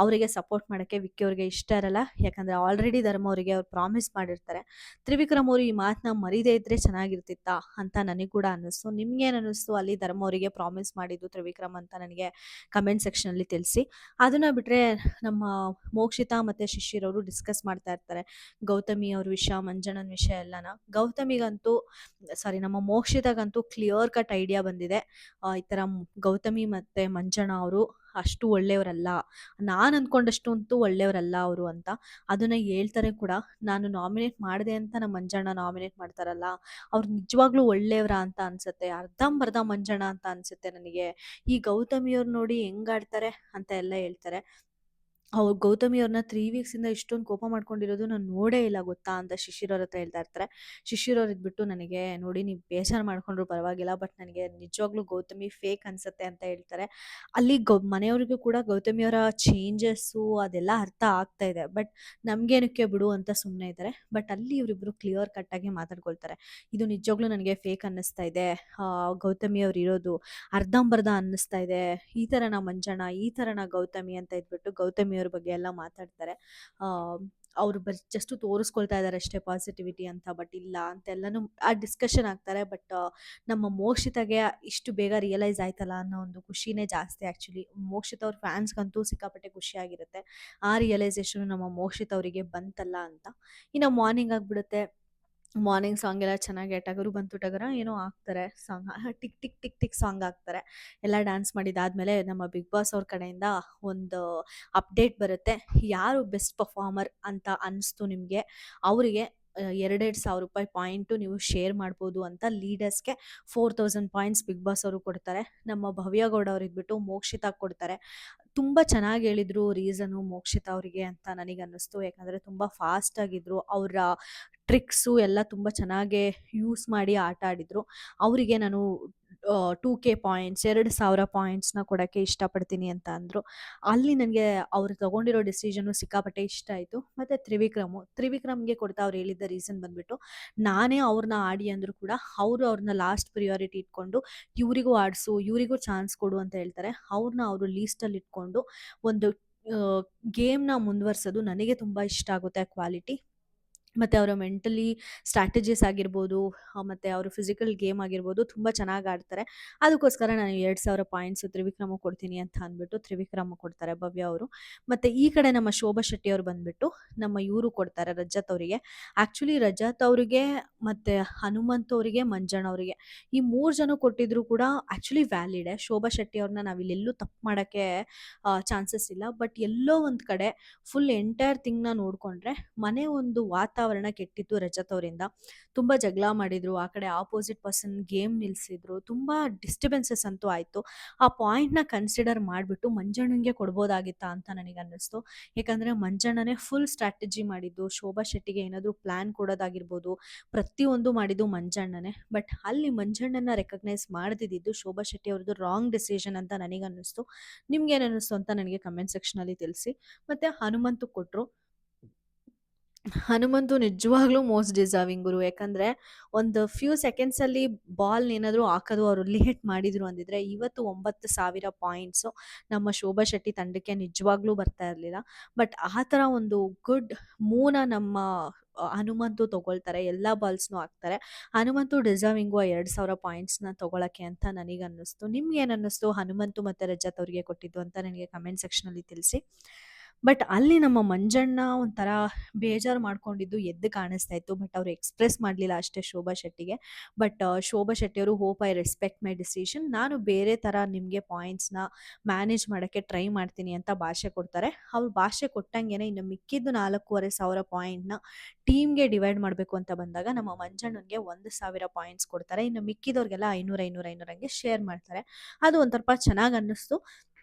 ಅವರಿಗೆ ಸಪೋರ್ಟ್ ಮಾಡೋಕ್ಕೆ ವಿಕ್ಕಿ ಅವ್ರಿಗೆ ಇಷ್ಟ ಇರಲ್ಲ. ಯಾಕಂದರೆ ಆಲ್ರೆಡಿ ಧರ್ಮ ಅವರಿಗೆ ಅವ್ರು ಪ್ರಾಮಿಸ್ ಮಾಡಿರ್ತಾರೆ. ತ್ರಿವಿಕ್ರಮ್ ಅವರು ಈ ಮಾತನ್ನ ಮರೀದೇ ಇದ್ದರೆ ಚೆನ್ನಾಗಿರ್ತಿತ್ತಾ ಅಂತ ನನಗೆ ಕೂಡ ಅನ್ನಿಸ್ತು. ನಿಮ್ಗೇನು ಅನ್ನಿಸ್ತು ಅಲ್ಲಿ ಧರ್ಮ ಅವರಿಗೆ ಪ್ರಾಮಿಸ್ ಮಾಡಿದ್ದು ತ್ರಿವಿಕ್ರಮ್ ಅಂತ ನನಗೆ ಕಮೆಂಟ್ ಸೆಕ್ಷನಲ್ಲಿ ತಿಳಿಸಿ. ಅದನ್ನು ಬಿಟ್ಟರೆ ನಮ್ಮ ಮೋಕ್ಷಿತಾ ಮತ್ತು ಶಿಶಿರ್ ಅವರು ಡಿಸ್ಕಸ್ ಮಾಡ್ತಾ ಇರ್ತಾರೆ ಗೌತಮಿ ಅವ್ರ ವಿಷಯ, ಮಂಜಣ್ಣನ ವಿಷಯ ಎಲ್ಲನ. ನಮ್ಮ ಮೋಕ್ಷಿತಾಗಂತೂ ರಜತ್‌ಗಂತೂ ಕ್ಲಿಯರ್ ಕಟ್ ಐಡಿಯಾ ಬಂದಿದೆ. ಈ ಥರ ಗೌತಮಿ ಮತ್ತೆ ಮಂಜಣ್ಣ ಅವರು ಅಷ್ಟು ಒಳ್ಳೆಯವರಲ್ಲ. ನಾನ್ ಅಂದ್ಕೊಂಡಷ್ಟು ಅಂತೂ ಒಳ್ಳೆಯವರಲ್ಲ ಅವರು ಅಂತ. ಅದನ್ನ ಹೇಳ್ತಾರೆ ಕೂಡ. ನಾನು ನಾಮಿನೇಟ್ ಮಾಡಿದೆ ಅಂತ ನಮ್ಮ ಮಂಜಣ್ಣ ನಾಮಿನೇಟ್ ಮಾಡ್ತಾರಲ್ಲ, ಅವ್ರು ನಿಜವಾಗ್ಲೂ ಒಳ್ಳೆಯವರಾ ಅಂತ ಅನ್ಸುತ್ತೆ. ಅರ್ಧಂಬರ್ಧ ಮಂಜಣ್ಣ ಅಂತ ಅನ್ಸುತ್ತೆ ನನಗೆ. ಈ ಗೌತಮಿಯವ್ರು ನೋಡಿ ಹೆಂಗ್ ಆಡ್ತಾರೆ ಅಂತ ಎಲ್ಲ ಹೇಳ್ತಾರೆ. ಅವ್ರು ಗೌತಮಿ ಅವ್ರನ್ನ 3 ವೀಕ್ಸಿಂದ ಇಷ್ಟೊಂದು ಕೋಪ ಮಾಡ್ಕೊಂಡಿರೋದು ನಾನು ನೋಡೇ ಇಲ್ಲ ಗೊತ್ತಾ ಅಂತ ಶಿಶಿರ್ ಅವ್ರ ಹತ್ರ ಹೇಳ್ತಾ ಇರ್ತಾರೆ. ಶಿಶಿರ್ ಅವ್ರು ಇದ್ಬಿಟ್ಟು ನನಗೆ ನೋಡಿ ನೀವು ಬೇಜಾರು ಮಾಡ್ಕೊಂಡ್ರು ಪರವಾಗಿಲ್ಲ, ಬಟ್ ನನಗೆ ನಿಜವಾಗ್ಲೂ ಗೌತಮಿ ಫೇಕ್ ಅನ್ಸುತ್ತೆ ಅಂತ ಹೇಳ್ತಾರೆ. ಅಲ್ಲಿ ಮನೆಯವ್ರಿಗೂ ಕೂಡ ಗೌತಮಿಯವರ ಚೇಂಜಸ್ಸು ಅದೆಲ್ಲ ಅರ್ಥ ಆಗ್ತಾ ಇದೆ. ಬಟ್ ನಮ್ಗೇನಕ್ಕೆ ಬಿಡು ಅಂತ ಸುಮ್ಮನೆ ಇದ್ದಾರೆ. ಬಟ್ ಅಲ್ಲಿ ಇವರಿಬ್ರು ಕ್ಲಿಯರ್ ಕಟ್ ಆಗಿ ಮಾತಾಡ್ಕೊಳ್ತಾರೆ. ಇದು ನಿಜವಾಗ್ಲೂ ನನಗೆ ಫೇಕ್ ಅನ್ನಿಸ್ತಾ ಇದೆ. ಗೌತಮಿ ಅವ್ರು ಇರೋದು ಅರ್ಧಂಬರ್ಧ ಅನ್ನಿಸ್ತಾ ಇದೆ. ಈ ಥರನ ಮಂಜಣ್ಣ, ಈ ಥರನ ಗೌತಮಿ ಅಂತ ಇದ್ಬಿಟ್ಟು ಗೌತಮಿಯವ್ರ ಬಗ್ಗೆ ಎಲ್ಲ ಮಾತಾಡ್ತಾರೆ. ಅವರು ಜಸ್ಟ್ ತೋರಿಸ್ಕೊಳ್ತಾ ಇದ್ದಾರೆ ಅಷ್ಟೇ ಪಾಸಿಟಿವಿಟಿ ಅಂತ. ಬಟ್ ಇಲ್ಲ ಅಂತೆಲ್ಲನೂ ಆ ಡಿಸ್ಕಷನ್ ಆಗ್ತಾರೆ. ಬಟ್ ನಮ್ಮ ಮೋಕ್ಷಿತಾಗೆ ಇಷ್ಟು ಬೇಗ ರಿಯಲೈಸ್ ಆಯ್ತಲ್ಲ ಅನ್ನೋ ಒಂದು ಖುಷಿನೇ ಜಾಸ್ತಿ ಆ್ಯಕ್ಚುಲಿ. ಮೋಕ್ಷಿತ ಅವ್ರ ಫ್ಯಾನ್ಸ್ಗಂತೂ ಸಿಕ್ಕಾಪಟ್ಟೆ ಖುಷಿಯಾಗಿರುತ್ತೆ. ಆ ರಿಯಲೈಸೇಷನ್ ನಮ್ಮ ಮೋಕ್ಷಿತ ಅವರಿಗೆ ಬಂತಲ್ಲ ಅಂತ. ಇನ್ನು ಮಾರ್ನಿಂಗ್ ಆಗಿಬಿಡುತ್ತೆ. ಮಾರ್ನಿಂಗ್ ಸಾಂಗ್ ಎಲ್ಲ ಚೆನ್ನಾಗಿ ಟಗರು ಬಂತು ಟಗರ ಏನೋ ಹಾಕ್ತಾರೆ song. Tick tick tick tick song ಹಾಕ್ತಾರೆ. ಎಲ್ಲ ಡ್ಯಾನ್ಸ್ ಮಾಡಿದಾದ್ಮೇಲೆ ನಮ್ಮ ಬಿಗ್ ಬಾಸ್ ಅವ್ರ ಕಡೆಯಿಂದ ಒಂದು ಅಪ್ಡೇಟ್ ಬರುತ್ತೆ. ಯಾರು ಬೆಸ್ಟ್ ಪರ್ಫಾರ್ಮರ್ ಅಂತ ಅನಿಸ್ತು ನಿಮಗೆ, ಅವರಿಗೆ 2,200 ರೂಪಾಯಿ ಪಾಯಿಂಟು ನೀವು ಶೇರ್ ಮಾಡ್ಬೋದು ಅಂತ ಲೀಡರ್ಸ್ಗೆ 4,000 ಪಾಯಿಂಟ್ಸ್ ಬಿಗ್ ಬಾಸ್ ಅವರು ಕೊಡ್ತಾರೆ. ನಮ್ಮ ಭವ್ಯ ಗೌಡ ಅವ್ರು ಇದ್ಬಿಟ್ಟು ಮೋಕ್ಷಿತಾ ಕೊಡ್ತಾರೆ. ತುಂಬ ಚೆನ್ನಾಗಿ ಹೇಳಿದ್ರು ರೀಸನು ಮೋಕ್ಷಿತಾ ಅವರಿಗೆ ಅಂತ ನನಗನ್ನಿಸ್ತು. ಯಾಕಂದರೆ ತುಂಬ ಫಾಸ್ಟ್ ಆಗಿದ್ರು. ಅವರ ಟ್ರಿಕ್ಸು ಎಲ್ಲ ತುಂಬ ಚೆನ್ನಾಗೇ ಯೂಸ್ ಮಾಡಿ ಆಟ ಆಡಿದ್ರು. ಅವರಿಗೆ ನಾನು 2K ಪಾಯಿಂಟ್ಸ್ 2,000 ಪಾಯಿಂಟ್ಸ್‌ನ ಕೊಡೋಕ್ಕೆ ಇಷ್ಟಪಡ್ತೀನಿ ಅಂತ ಅಂದರು. ಅಲ್ಲಿ ನನಗೆ ಅವ್ರು ತಗೊಂಡಿರೋ ಡಿಸಿಷನ್ನು ಸಿಕ್ಕಾಪಟ್ಟೆ ಇಷ್ಟ ಆಯಿತು. ಮತ್ತು ತ್ರಿವಿಕ್ರಮ್‌ಗೆ ಕೊಡ್ತಾ ಅವ್ರು ಹೇಳಿದ್ದ ರೀಸನ್ ಬಂದುಬಿಟ್ಟು, ನಾನೇ ಅವ್ರನ್ನ ಆಡಿ ಅಂದರೂ ಕೂಡ ಅವರು ಅವ್ರನ್ನ ಲಾಸ್ಟ್ ಪ್ರಿಯಾರಿಟಿ ಇಟ್ಕೊಂಡು ಇವರಿಗೂ ಆಡಿಸು, ಇವರಿಗೂ ಚಾನ್ಸ್ ಕೊಡು ಅಂತ ಹೇಳ್ತಾರೆ. ಅವ್ರನ್ನ ಅವರು ಲೀಸ್ಟಲ್ಲಿ ಇಟ್ಕೊಂಡು ಒಂದು ಗೇಮ್‌ನ ಮುಂದುವರ್ಸೋದು ನನಗೆ ತುಂಬ ಇಷ್ಟ ಆಗುತ್ತೆ ಆ ಕ್ವಾಲಿಟಿ. ಮತ್ತು ಅವರ ಮೆಂಟಲಿ ಸ್ಟ್ರಾಟಜೀಸ್ ಆಗಿರ್ಬೋದು, ಮತ್ತು ಅವರು ಫಿಸಿಕಲ್ ಗೇಮ್ ಆಗಿರ್ಬೋದು ತುಂಬ ಚೆನ್ನಾಗಿ ಆಡ್ತಾರೆ. ಅದಕ್ಕೋಸ್ಕರ ನಾನು 2,000 ಪಾಯಿಂಟ್ಸು ತ್ರಿವಿಕ್ರಮ್‌ಗೆ ಕೊಡ್ತೀನಿ ಅಂತ ಅಂದ್ಬಿಟ್ಟು ತ್ರಿವಿಕ್ರಮ್‌ಗೆ ಕೊಡ್ತಾರೆ ಭವ್ಯ ಅವರು. ಮತ್ತು ಈ ಕಡೆ ನಮ್ಮ ಶೋಭಾ ಶೆಟ್ಟಿ ಅವ್ರು ಬಂದುಬಿಟ್ಟು ನಮ್ಮ ಇವರು ಕೊಡ್ತಾರೆ ರಜತ್ ಅವರಿಗೆ. ಆ್ಯಕ್ಚುಲಿ ರಜತ್ ಅವರಿಗೆ ಮತ್ತು ಹನುಮಂತ್ ಅವರಿಗೆ, ಮಂಜಣ್ಣ ಅವರಿಗೆ ಈ 3 ಜನ ಕೊಟ್ಟಿದ್ರು ಕೂಡ ಆ್ಯಕ್ಚುಲಿ ವ್ಯಾಲಿಡೆ. ಶೋಭಾ ಶೆಟ್ಟಿ ಅವ್ರನ್ನ ನಾವಿಲ್ಲೆಲ್ಲೂ ತಪ್ಪು ಮಾಡೋಕ್ಕೆ ಚಾನ್ಸಸ್ ಇಲ್ಲ. ಬಟ್ ಎಲ್ಲೋ ಒಂದು ಕಡೆ ಫುಲ್ ಎಂಟೈರ್ ಥಿಂಗ್‌ನ ನೋಡಿಕೊಂಡ್ರೆ ಮನೆ ಒಂದು ವಾತಾವರಣ ಕೆಟ್ಟಿತ್ತು ರಜತ್ ಅವರಿಂದ. ತುಂಬ ಜಗಳ ಮಾಡಿದರು. ಆ ಕಡೆ ಆಪೋಸಿಟ್ ಪರ್ಸನ್ ಗೇಮ್ ನಿಲ್ಲಿಸಿದ್ರು. ತುಂಬ ಡಿಸ್ಟರ್ಬೆನ್ಸಸ್ ಅಂತೂ ಆಯಿತು. ಆ ಪಾಯಿಂಟ್‌ನ ಕನ್ಸಿಡರ್ ಮಾಡಿಬಿಟ್ಟು ಮಂಜಣ್ಣಂಗೆ ಕೊಡ್ಬೋದಾಗಿತ್ತಾ ಅಂತ ನನಗನ್ನಿಸ್ತು. ಯಾಕಂದರೆ ಮಂಜಣ್ಣನೇ ಫುಲ್ ಸ್ಟ್ರಾಟಜಿ ಮಾಡಿದ್ದು. ಶೋಭಾ ಶೆಟ್ಟಿಗೆ ಏನಾದರೂ ಪ್ಲ್ಯಾನ್ ಕೊಡೋದಾಗಿರ್ಬೋದು, ಪ್ರತಿಯೊಂದು ಮಾಡಿದ್ದು ಮಂಜಣ್ಣನೇ. ಬಟ್ ಅಲ್ಲಿ ಮಂಜಣ್ಣನ ರೆಕಗ್ನೈಸ್ ಮಾಡದಿದ್ದು ಶೋಭಾ ಶೆಟ್ಟಿ ಅವ್ರದ್ದು ರಾಂಗ್ ಡಿಸಿಷನ್ ಅಂತ ನನಗನ್ನಿಸ್ತು. ನಿಮ್ಗೇನು ಅನ್ನಿಸ್ತು ಅಂತ ನನಗೆ ಕಮೆಂಟ್ ಸೆಕ್ಷನಲ್ಲಿ ತಿಳಿಸಿ. ಮತ್ತು ಹನುಮಂತು ಕೊಟ್ಟರು. ಹನುಮಂತು ನಿಜವಾಗ್ಲೂ ಮೋಸ್ಟ್ ಡಿಸರ್ವಿಂಗ್ ಗುರು. ಯಾಕಂದರೆ ಒಂದು ಫ್ಯೂ ಸೆಕೆಂಡ್ಸಲ್ಲಿ ಬಾಲ್‌ನೇನಾದರೂ ಹಾಕೋದು ಅವರು ಲೇಟ್ ಮಾಡಿದರು ಅಂದಿದ್ರೆ ಇವತ್ತು 9,000 ಪಾಯಿಂಟ್ಸು ನಮ್ಮ ಶೋಭಾ ಶೆಟ್ಟಿ ತಂಡಕ್ಕೆ ನಿಜವಾಗ್ಲೂ ಬರ್ತಾ ಇರಲಿಲ್ಲ. ಬಟ್ ಆ ಥರ ಒಂದು ಗುಡ್ ಮೂವ್‌ನ ನಮ್ಮ ಹನುಮಂತು ತೊಗೊಳ್ತಾರೆ. ಎಲ್ಲ ಬಾಲ್ಸ್‌ನೂ ಹಾಕ್ತಾರೆ. ಹನುಮಂತು ಡಿಸರ್ವಿಂಗು ಆ 2,000 ಪಾಯಿಂಟ್ಸ್‌ನ ತೊಗೊಳಕ್ಕೆ ಅಂತ ನನಗನ್ನಿಸ್ತು. ನಿಮ್ಗೇನನ್ನಿಸ್ತು ಹನುಮಂತು ಮತ್ತು ರಜತ್ ಅವರಿಗೆ ಕೊಟ್ಟಿದ್ದು ಅಂತ ನನಗೆ ಕಮೆಂಟ್ ಸೆಕ್ಷನಲ್ಲಿ ತಿಳಿಸಿ. ಬಟ್ ಅಲ್ಲಿ ನಮ್ಮ ಮಂಜಣ್ಣ ಒಂಥರ ಬೇಜಾರು ಮಾಡ್ಕೊಂಡಿದ್ದು ಎದ್ದು ಕಾಣಿಸ್ತಾ ಇತ್ತು. ಬಟ್ ಅವರು ಎಕ್ಸ್‌ಪ್ರೆಸ್ ಮಾಡಲಿಲ್ಲ ಅಷ್ಟೇ ಶೋಭಾ ಶೆಟ್ಟಿಗೆ. ಬಟ್ ಶೋಭಾ ಶೆಟ್ಟಿಯವರು hope I respect my decision. ನಾನು ಬೇರೆ ಥರ ನಿಮಗೆ ಪಾಯಿಂಟ್ಸ್‌ನ ಮ್ಯಾನೇಜ್ ಮಾಡೋಕ್ಕೆ ಟ್ರೈ ಮಾಡ್ತೀನಿ ಅಂತ ಭಾಷೆ ಕೊಡ್ತಾರೆ. ಅವ್ರು ಭಾಷೆ ಕೊಟ್ಟಂಗೆನೆ ಇನ್ನು ಮಿಕ್ಕಿದ್ದು 4,500 ಪಾಯಿಂಟ್‌ನ ಟೀಮ್‌ಗೆ ಡಿವೈಡ್ ಮಾಡಬೇಕು ಅಂತ ಬಂದಾಗ ನಮ್ಮ ಮಂಜಣ್ಣನಿಗೆ 1,000 ಪಾಯಿಂಟ್ಸ್ ಕೊಡ್ತಾರೆ. ಇನ್ನು ಮಿಕ್ಕಿದವ್ರಿಗೆಲ್ಲ 500, 500, 500 ಹಂಗೆ ಶೇರ್ ಮಾಡ್ತಾರೆ. ಅದು ಒಂಥರ ಚೆನ್ನಾಗಿ ಅನ್ನಿಸ್ತು.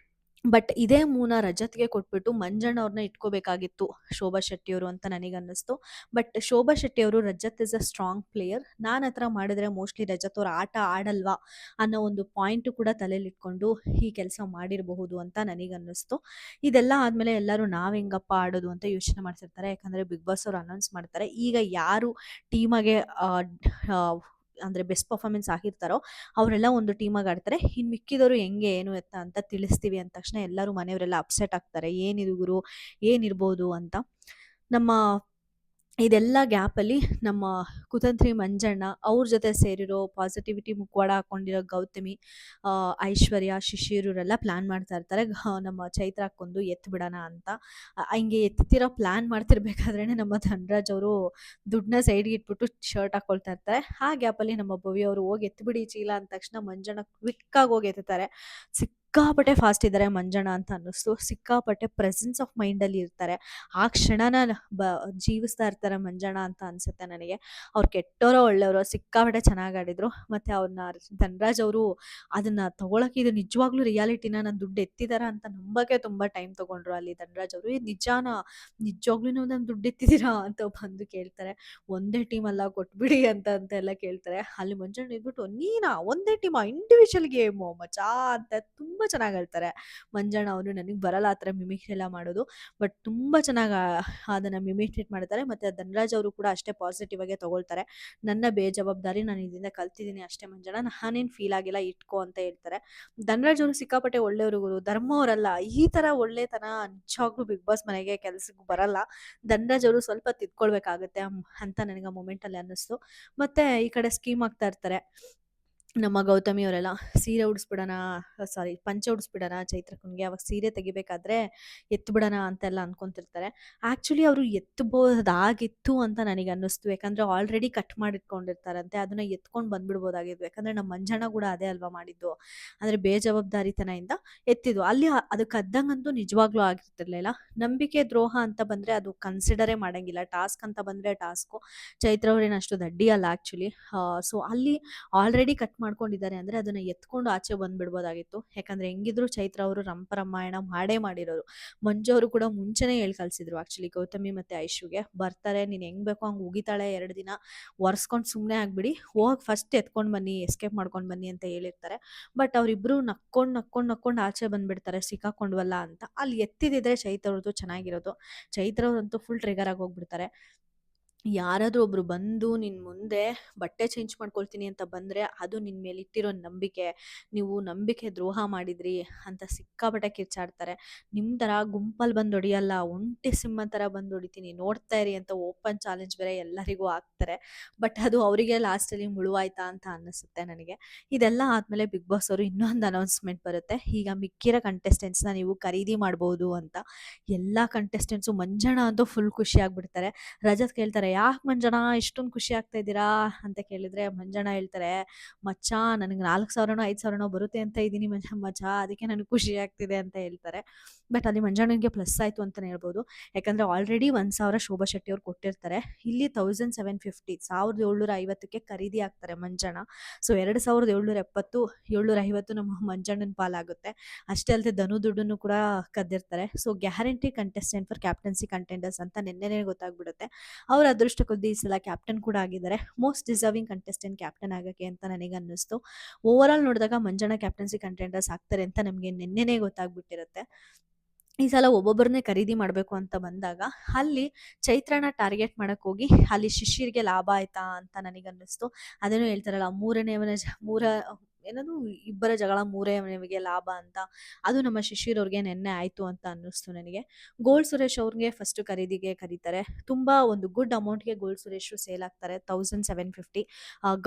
ಬಟ್ ಇದೇ ಮೂವ್‌ನ ರಜತ್‌ಗೆ ಕೊಟ್ಬಿಟ್ಟು ಮಂಜಣ್ಣ ಅವ್ರನ್ನ ಇಟ್ಕೋಬೇಕಾಗಿತ್ತು ಶೋಭಾ ಶೆಟ್ಟಿಯವರು ಅಂತ ನನಗನ್ನಿಸ್ತು. ಬಟ್ ಶೋಭಾ ಶೆಟ್ಟಿಯವರು Rajat is a strong player. ನಾನು ಆ ಥರ ಮಾಡಿದ್ರೆ ಮೋಸ್ಟ್ಲಿ ರಜತ್ ಅವ್ರು ಆಟ ಆಡಲ್ವಾ ಅನ್ನೋ ಒಂದು ಪಾಯಿಂಟು ಕೂಡ ತಲೆಯಲ್ಲಿಟ್ಕೊಂಡು ಈ ಕೆಲಸ ಮಾಡಿರಬಹುದು ಅಂತ ನನಗನ್ನಿಸ್ತು. ಇದೆಲ್ಲ ಆದಮೇಲೆ ಎಲ್ಲರೂ ನಾವು ಹೆಂಗಪ್ಪ ಆಡೋದು ಅಂತ ಯೋಚನೆ ಮಾಡ್ತಿರ್ತಾರೆ. ಯಾಕಂದರೆ ಬಿಗ್ ಬಾಸ್ ಅವ್ರು ಅನೌನ್ಸ್ ಮಾಡ್ತಾರೆ. ಈಗ ಯಾರು ಟೀಮಾಗೆ ಅಂದರೆ ಬೆಸ್ಟ್ ಪರ್ಫಾರ್ಮೆನ್ಸ್ ಆಗಿರ್ತಾರೋ ಅವರೆಲ್ಲ ಒಂದು ಟೀಮಾಗಿ ಆಡ್ತಾರೆ. ಇನ್ನು ಮಿಕ್ಕಿದವರು ಹೆಂಗೆ ಏನು ಎತ್ತ ಅಂತ ತಿಳಿಸ್ತೀವಿ ಅಂದ ತಕ್ಷಣ ಎಲ್ಲರೂ ಮನೆಯವರೆಲ್ಲ ಅಪ್ಸೆಟ್ ಆಗ್ತಾರೆ. ಏನಿದು ಗುರು ಏನಿರ್ಬೋದು ಅಂತ. ನಮ್ಮ ಇದೆಲ್ಲ ಗ್ಯಾಪಲ್ಲಿ ನಮ್ಮ ಕುತಂತ್ರಿ ಮಂಜಣ್ಣ, ಅವ್ರ ಜೊತೆ ಸೇರಿರೋ ಪಾಸಿಟಿವಿಟಿ ಮುಖವಾಡ ಹಾಕೊಂಡಿರೋ ಗೌತಮಿ, ಐಶ್ವರ್ಯ, ಶಿಶಿರ್ ಇವರೆಲ್ಲ ಪ್ಲಾನ್ ಮಾಡ್ತಾ ಇರ್ತಾರೆ. ನಮ್ಮ ಚೈತ್ರ ಅಕ್ಕೊಂದು ಎತ್ತು ಬಿಡೋಣ ಅಂತ. ಹಿಂಗೆ ಎತ್ತಿರೋ ಪ್ಲಾನ್ ಮಾಡ್ತಿರ್ಬೇಕಾದ್ರೇನೆ ನಮ್ಮ ಧನರಾಜ್ ಅವರು ದುಡ್ಡನ್ನ ಸೈಡ್ಗೆ ಇಟ್ಬಿಟ್ಟು ಶರ್ಟ್ ಹಾಕೊಳ್ತಾ ಇರ್ತಾರೆ. ಆ ಗ್ಯಾಪಲ್ಲಿ ನಮ್ಮ ಭವ್ಯ ಅವರು ಹೋಗಿ ಎತ್ಬಿಡಿ ಚೀಲ ಅಂದ ತಕ್ಷಣ ಮಂಜಣ್ಣ ಕ್ವಿಕ್ಕಾಗಿ ಹೋಗಿ ಎತ್ತುತ್ತಾರೆ. ಸಿಕ್ಕಾಪಟ್ಟೆ ಫಾಸ್ಟ್ ಇದ್ದಾರೆ ಮಂಜಣ್ಣ ಅಂತ ಅನ್ನಿಸ್ತು. ಸಿಕ್ಕಾಪಟ್ಟೆ ಪ್ರೆಸೆನ್ಸ್ ಆಫ್ ಮೈಂಡಲ್ಲಿ ಇರ್ತಾರೆ. ಆ ಕ್ಷಣನ ಬ ಜೀವಿಸ್ತಾ ಇರ್ತಾರೆ ಮಂಜಣ್ಣ ಅಂತ ಅನ್ಸುತ್ತೆ ನನಗೆ. ಅವ್ರು ಕೆಟ್ಟೋರೋ ಒಳ್ಳೆಯವರೋ ಸಿಕ್ಕಾಪಟ್ಟೆ ಚೆನ್ನಾಗಿ ಆಡಿದ್ರು. ಮತ್ತು ಅವ್ರನ್ನ ಧನರಾಜ್ ಅವರು ಅದನ್ನ ತಗೊಳಕ್ಕೆ ಇದು ನಿಜವಾಗ್ಲೂ ರಿಯಾಲಿಟಿನ ನಾನು ದುಡ್ಡು ಎತ್ತಿದಾರ ಅಂತ ನಂಬಕ್ಕೆ ತುಂಬ ಟೈಮ್ ತಗೊಂಡ್ರು ಅಲ್ಲಿ ಧನರಾಜ್ ಅವರು. ಇದು ನಿಜಾನಾ, ನಿಜವಾಗ್ಲೂ ನಾನು ದುಡ್ಡು ಎತ್ತಿದ್ದೀರಾ ಅಂತ ಬಂದು ಕೇಳ್ತಾರೆ. ಒಂದೇ ಟೀಮ್ ಅಲ್ಲ ಕೊಟ್ಬಿಡಿ ಅಂತೆಲ್ಲ ಕೇಳ್ತಾರೆ. ಅಲ್ಲಿ ಮಂಜಣ್ಣ ಇದ್ಬಿಟ್ಟು ನೀನಾ ಒಂದೇ ಟೀಮಾ, ಇಂಡಿವಿಜುವಲ್ ಗೇಮು ಮಚಾ ಅಂತ ತುಂಬ ಚೆನ್ನಾಗಿ ಹೇಳ್ತಾರೆ ಮಂಜಣ್ಣ ಅವರು. ನನಗೆ ಬರಲ್ಲ ಆ ಥರ ಮಿಮಿಕ್ರಿ ಎಲ್ಲ ಮಾಡೋದು, ಬಟ್ ತುಂಬ ಚೆನ್ನಾಗಿ ಅದನ್ನು ಮಿಮಿಕ್ರೇಟ್ ಮಾಡ್ತಾರೆ. ಮತ್ತು ಧನರಾಜ್ ಅವರು ಕೂಡ ಅಷ್ಟೇ ಪಾಸಿಟಿವ್ ಆಗೇ ತಗೊಳ್ತಾರೆ. ನನ್ನ ಬೇಜವಾಬ್ದಾರಿ, ನಾನು ಇದರಿಂದ ಕಲ್ತಿದ್ದೀನಿ ಅಷ್ಟೇ ಮಂಜಣ್ಣ, ನಾನೇನು ಫೀಲ್ ಆಗಿಲ್ಲ, ಇಟ್ಕೋ ಅಂತ ಹೇಳ್ತಾರೆ. ಧನರಾಜ್ ಅವರು ಸಿಕ್ಕಾಪಟ್ಟೆ ಒಳ್ಳೆಯವರು ಗುರು, ಧರ್ಮ ಅವರಲ್ಲ. ಈ ಥರ ಒಳ್ಳೆತನ ನಿಜವಾಗ್ಲೂ ಬಿಗ್ ಬಾಸ್ ಮನೆಗೆ ಕೆಲ್ಸಕ್ಕೆ ಬರಲ್ಲ. ಧನರಾಜ್ ಅವರು ಸ್ವಲ್ಪ ತಿದ್ಕೊಳ್ಬೇಕಾಗತ್ತೆ ಅಂತ ನನಗೆ ಆ ಮೊಮೆಂಟಲ್ಲಿ ಅನ್ನಿಸ್ತು. ಮತ್ತು ಈ ಕಡೆ ಸ್ಕೀಮ್ ಆಗ್ತಾ ಇರ್ತಾರೆ ನಮ್ಮ ಗೌತಮಿ ಅವರೆಲ್ಲ. ಸೀರೆ ಉಡಿಸ್ಬಿಡೋಣ, ಸಾರಿ ಪಂಚೆ ಉಡಿಸ್ಬಿಡೋಣ ಚೈತ್ರಕ್ಕನಿಗೆ, ಅವಾಗ ಸೀರೆ ತೆಗಿಬೇಕಾದ್ರೆ ಎತ್ಬಿಡೋಣ ಅಂತೆಲ್ಲ ಅನ್ಕೊಂತಿರ್ತಾರೆ. ಆ್ಯಕ್ಚುಲಿ ಅವರು ಎತ್ತಬಹುದಾಗಿತ್ತು ಅಂತ ನನಗೆ ಅನ್ನಿಸ್ತು. ಯಾಕಂದರೆ ಆಲ್ರೆಡಿ ಕಟ್ ಮಾಡಿಟ್ಕೊಂಡಿರ್ತಾರಂತೆ, ಅದನ್ನು ಎತ್ಕೊಂಡು ಬಂದ್ಬಿಡ್ಬೋದಾಗಿತ್ತು. ಯಾಕಂದರೆ ನಮ್ಮ ಮಂಜಣ್ಣ ಕೂಡ ಅದೇ ಅಲ್ವಾ ಮಾಡಿದ್ದು, ಅಂದರೆ ಬೇಜವಾಬ್ದಾರಿತನದಿಂದ ಎತ್ತಿದ್ದು. ಅಲ್ಲಿ ಅದಕ್ಕೆ ಅದ್ದಂಗಂತೂ ನಿಜವಾಗ್ಲೂ ಆಗಿರ್ತಿರ್ಲಿಲ್ಲ. ನಂಬಿಕೆ ದ್ರೋಹ ಅಂತ ಬಂದರೆ ಅದು ಕನ್ಸಿಡರೇ ಮಾಡೋಂಗಿಲ್ಲ. ಟಾಸ್ಕ್ ಅಂತ ಬಂದರೆ ಟಾಸ್ಕು. ಚೈತ್ರ ಅವ್ರೇನು ಅಷ್ಟು ದಡ್ಡಿ ಅಲ್ಲ ಆ್ಯಕ್ಚುಲಿ. ಸೊ ಅಲ್ಲಿ ಆಲ್ರೆಡಿ ಕಟ್ ಮಾಡ್ಕೊಂಡಿದ್ದಾರೆ ಅಂದರೆ ಅದನ್ನು ಎತ್ಕೊಂಡು ಆಚೆ ಬಂದುಬಿಡ್ಬೋದಾಗಿತ್ತು. ಯಾಕಂದರೆ ಹೆಂಗಿದ್ರು ಚೈತ್ರ ಅವರು ರಂಪರಾಮಾಯಣ ಮಾಡೇ ಮಾಡಿರೋರು. ಮಂಜು ಅವರು ಕೂಡ ಮುಂಚೆನೇ ಹೇಳಿ ಕಳಿಸಿದ್ರು ಆ್ಯಕ್ಚುಲಿ ಗೌತಮಿ ಮತ್ತು ಐಶುಗೆ, ಬರ್ತಾರೆ ನೀನು ಹೆಂಗೆ ಬೇಕೋ ಹಂಗೆ ಉಗಿತಾಳೆ 2 ದಿನ, ಒರೆಸ್ಕೊಂಡು ಸುಮ್ಮನೆ ಆಗಿಬಿಡಿ, ಹೋಗಿ ಫಸ್ಟ್ ಎತ್ಕೊಂಡು ಬನ್ನಿ, ಎಸ್ಕೇಪ್ ಮಾಡ್ಕೊಂಡು ಬನ್ನಿ ಅಂತ ಹೇಳಿರ್ತಾರೆ. ಬಟ್ ಅವರಿಬ್ಬರು ನಕ್ಕೊಂಡು ಆಚೆ ಬಂದುಬಿಡ್ತಾರೆ ಸಿಕ್ಕಾಕೊಂಡ್ವಲ್ಲ ಅಂತ. ಅಲ್ಲಿ ಎತ್ತಿದಿದ್ರೆ ಚೈತ್ರ ಅವ್ರದ್ದು ಚೆನ್ನಾಗಿರೋದು. ಚೈತ್ರ ಅವರಂತೂ ಫುಲ್ ಟ್ರಿಗರ್ ಆಗಿ ಹೋಗ್ಬಿಡ್ತಾರೆ. ಯಾರಾದರೂ ಒಬ್ರು ಬಂದು ನಿನ್ನ ಮುಂದೆ ಬಟ್ಟೆ ಚೇಂಜ್ ಮಾಡ್ಕೊಳ್ತೀನಿ ಅಂತ ಬಂದರೆ ಅದು ನಿನ್ನ ಮೇಲೆ ಇಟ್ಟಿರೋ ನಂಬಿಕೆ, ನೀವು ನಂಬಿಕೆ ದ್ರೋಹ ಮಾಡಿದ್ರಿ ಅಂತ ಸಿಕ್ಕಾಪಟ್ಟೆ ಕಿರ್ಚಾಡ್ತಾರೆ. ನಿಮ್ಮ ಥರ ಗುಂಪಲ್ಲಿ ಬಂದು ಹೊಡಿಯಲ್ಲ, ಒಂಟಿ ಸಿಂಹ ಥರ ಬಂದು ಹೊಡಿತೀನಿ, ನೋಡ್ತಾ ಇರಿ ಅಂತ ಓಪನ್ ಚಾಲೆಂಜ್ ಬೇರೆ ಎಲ್ಲರಿಗೂ ಹಾಕ್ತಾರೆ. ಬಟ್ ಅದು ಅವರಿಗೆ ಲಾಸ್ಟಲ್ಲಿ ಮುಳುವಾಯ್ತಾ ಅಂತ ಅನ್ನಿಸುತ್ತೆ ನನಗೆ. ಇದೆಲ್ಲ ಆದಮೇಲೆ ಬಿಗ್ ಬಾಸ್ ಅವರು ಇನ್ನೊಂದು ಅನೌನ್ಸ್ಮೆಂಟ್ ಬರುತ್ತೆ, ಈಗ ಮಿಕ್ಕಿರೋ ಕಂಟೆಸ್ಟೆಂಟ್ಸ್ನ ನೀವು ಖರೀದಿ ಮಾಡ್ಬೋದು ಅಂತ. ಎಲ್ಲ ಕಂಟೆಸ್ಟೆಂಟ್ಸು, ಮಂಜಣ್ಣ ಅಂತೂ ಫುಲ್ ಖುಷಿ ಆಗ್ಬಿಡ್ತಾರೆ. ರಜತ್ ಕೇಳ್ತಾರೆ, ಯಾಕೆ ಮಂಜಣ್ಣ ಇಷ್ಟೊಂದು ಖುಷಿ ಆಗ್ತಾ ಇದ್ದೀರಾ ಅಂತ ಕೇಳಿದ್ರೆ ಮಂಜಣ್ಣ ಹೇಳ್ತಾರೆ, ಮಚ್ಚ ನನಗೆ 4,000ನೋ 5,000ನೋ ಬರುತ್ತೆ ಅಂತ ಇದ್ದೀನಿ ಮಚ್ಚ, ಅದಕ್ಕೆ ನನಗೆ ಖುಷಿ ಆಗ್ತಿದೆ ಅಂತ ಹೇಳ್ತಾರೆ. ಬಟ್ ಅಲ್ಲಿ ಮಂಜಣ್ಣನಿಗೆ ಪ್ಲಸ್ ಆಯಿತು ಅಂತಲೇ ಹೇಳ್ಬೋದು. ಯಾಕಂದರೆ ಆಲ್ರೆಡಿ 1,000 ಶೋಭಾ ಶೆಟ್ಟಿ ಅವ್ರು ಕೊಟ್ಟಿರ್ತಾರೆ. ಇಲ್ಲಿ 1,750 1,750ಕ್ಕೆ ಖರೀದಿ ಆಗ್ತಾರೆ ಮಂಜಣ್ಣ. ಸೊ 2,770 750 ನಮ್ಮ ಮಂಜಣ್ಣನ ಪಾಲಾಗುತ್ತೆ. ಅಷ್ಟೇ ಅಲ್ಲದೆ ಧನು ದುಡ್ಡನ್ನು ಕೂಡ ಕದ್ದಿರ್ತಾರೆ. So guarantee contestant for captaincy contenders ಅಂತ ನೆನ್ನೆನೇ ಗೊತ್ತಾಗ್ಬಿಡುತ್ತೆ. ಅವ್ರ ಅದೃಷ್ಟ ಕೊದ್ದು ಈ ಸಲ ಕ್ಯಾಪ್ಟನ್ ಕೂಡ ಆಗಿದ್ದಾರೆ. ಮೋಸ್ಟ್ ಡಿಸರ್ವಿಂಗ್ ಕಂಟೆಸ್ಟೆಂಟ್ ಕ್ಯಾಪ್ಟನ್ ಆಗೋಕ್ಕೆ ಅಂತ ನನಗೆ ಅನ್ನಿಸ್ತು. ಓವರ್ ಆಲ್ ನೋಡಿದಾಗ ಮಂಜಣ್ಣ ಕ್ಯಾಪ್ಟನ್ಸಿ ಕಂಟೆಂಡರ್ಸ್ ಆಗ್ತಾರೆ ಅಂತ ನಮಗೆ ನೆನ್ನೆನೇ ಗೊತ್ತಾಗ್ಬಿಟ್ಟಿರುತ್ತೆ. ಈ ಸಲ ಒಬ್ಬೊಬ್ಬರನ್ನೇ ಖರೀದಿ ಮಾಡಬೇಕು ಅಂತ ಬಂದಾಗ ಅಲ್ಲಿ ಚೈತ್ರನ ಟಾರ್ಗೆಟ್ ಮಾಡಕ್ಕೆ ಹೋಗಿ ಅಲ್ಲಿ ಶಿಶಿರ್ಗೆ ಲಾಭ ಆಯ್ತಾ ಅಂತ ನನಗನ್ನಿಸ್ತು. ಅದೇನೋ ಹೇಳ್ತಾರಲ್ಲ, ಏನದು ಇಬ್ಬರ ಜಗಳ ಮೂರೇ ಮನೆಗೆ ಲಾಭ ಅಂತ, ಅದು ನಮ್ಮ ಶಿಶಿರ್ ಅವ್ರಿಗೆ ನೆನ್ನೆ ಆಯಿತು ಅಂತ ಅನ್ನಿಸ್ತು ನನಗೆ. ಗೋಲ್ಡ್ ಸುರೇಶ್ ಅವ್ರಿಗೆ ಫಸ್ಟ್ ಖರೀದಿಗೆ ಕರೀತಾರೆ. ತುಂಬ ಒಂದು ಗುಡ್ ಅಮೌಂಟ್ಗೆ ಗೋಲ್ಡ್ ಸುರೇಶ್ ಸೇಲ್ ಆಗ್ತಾರೆ, 1,750.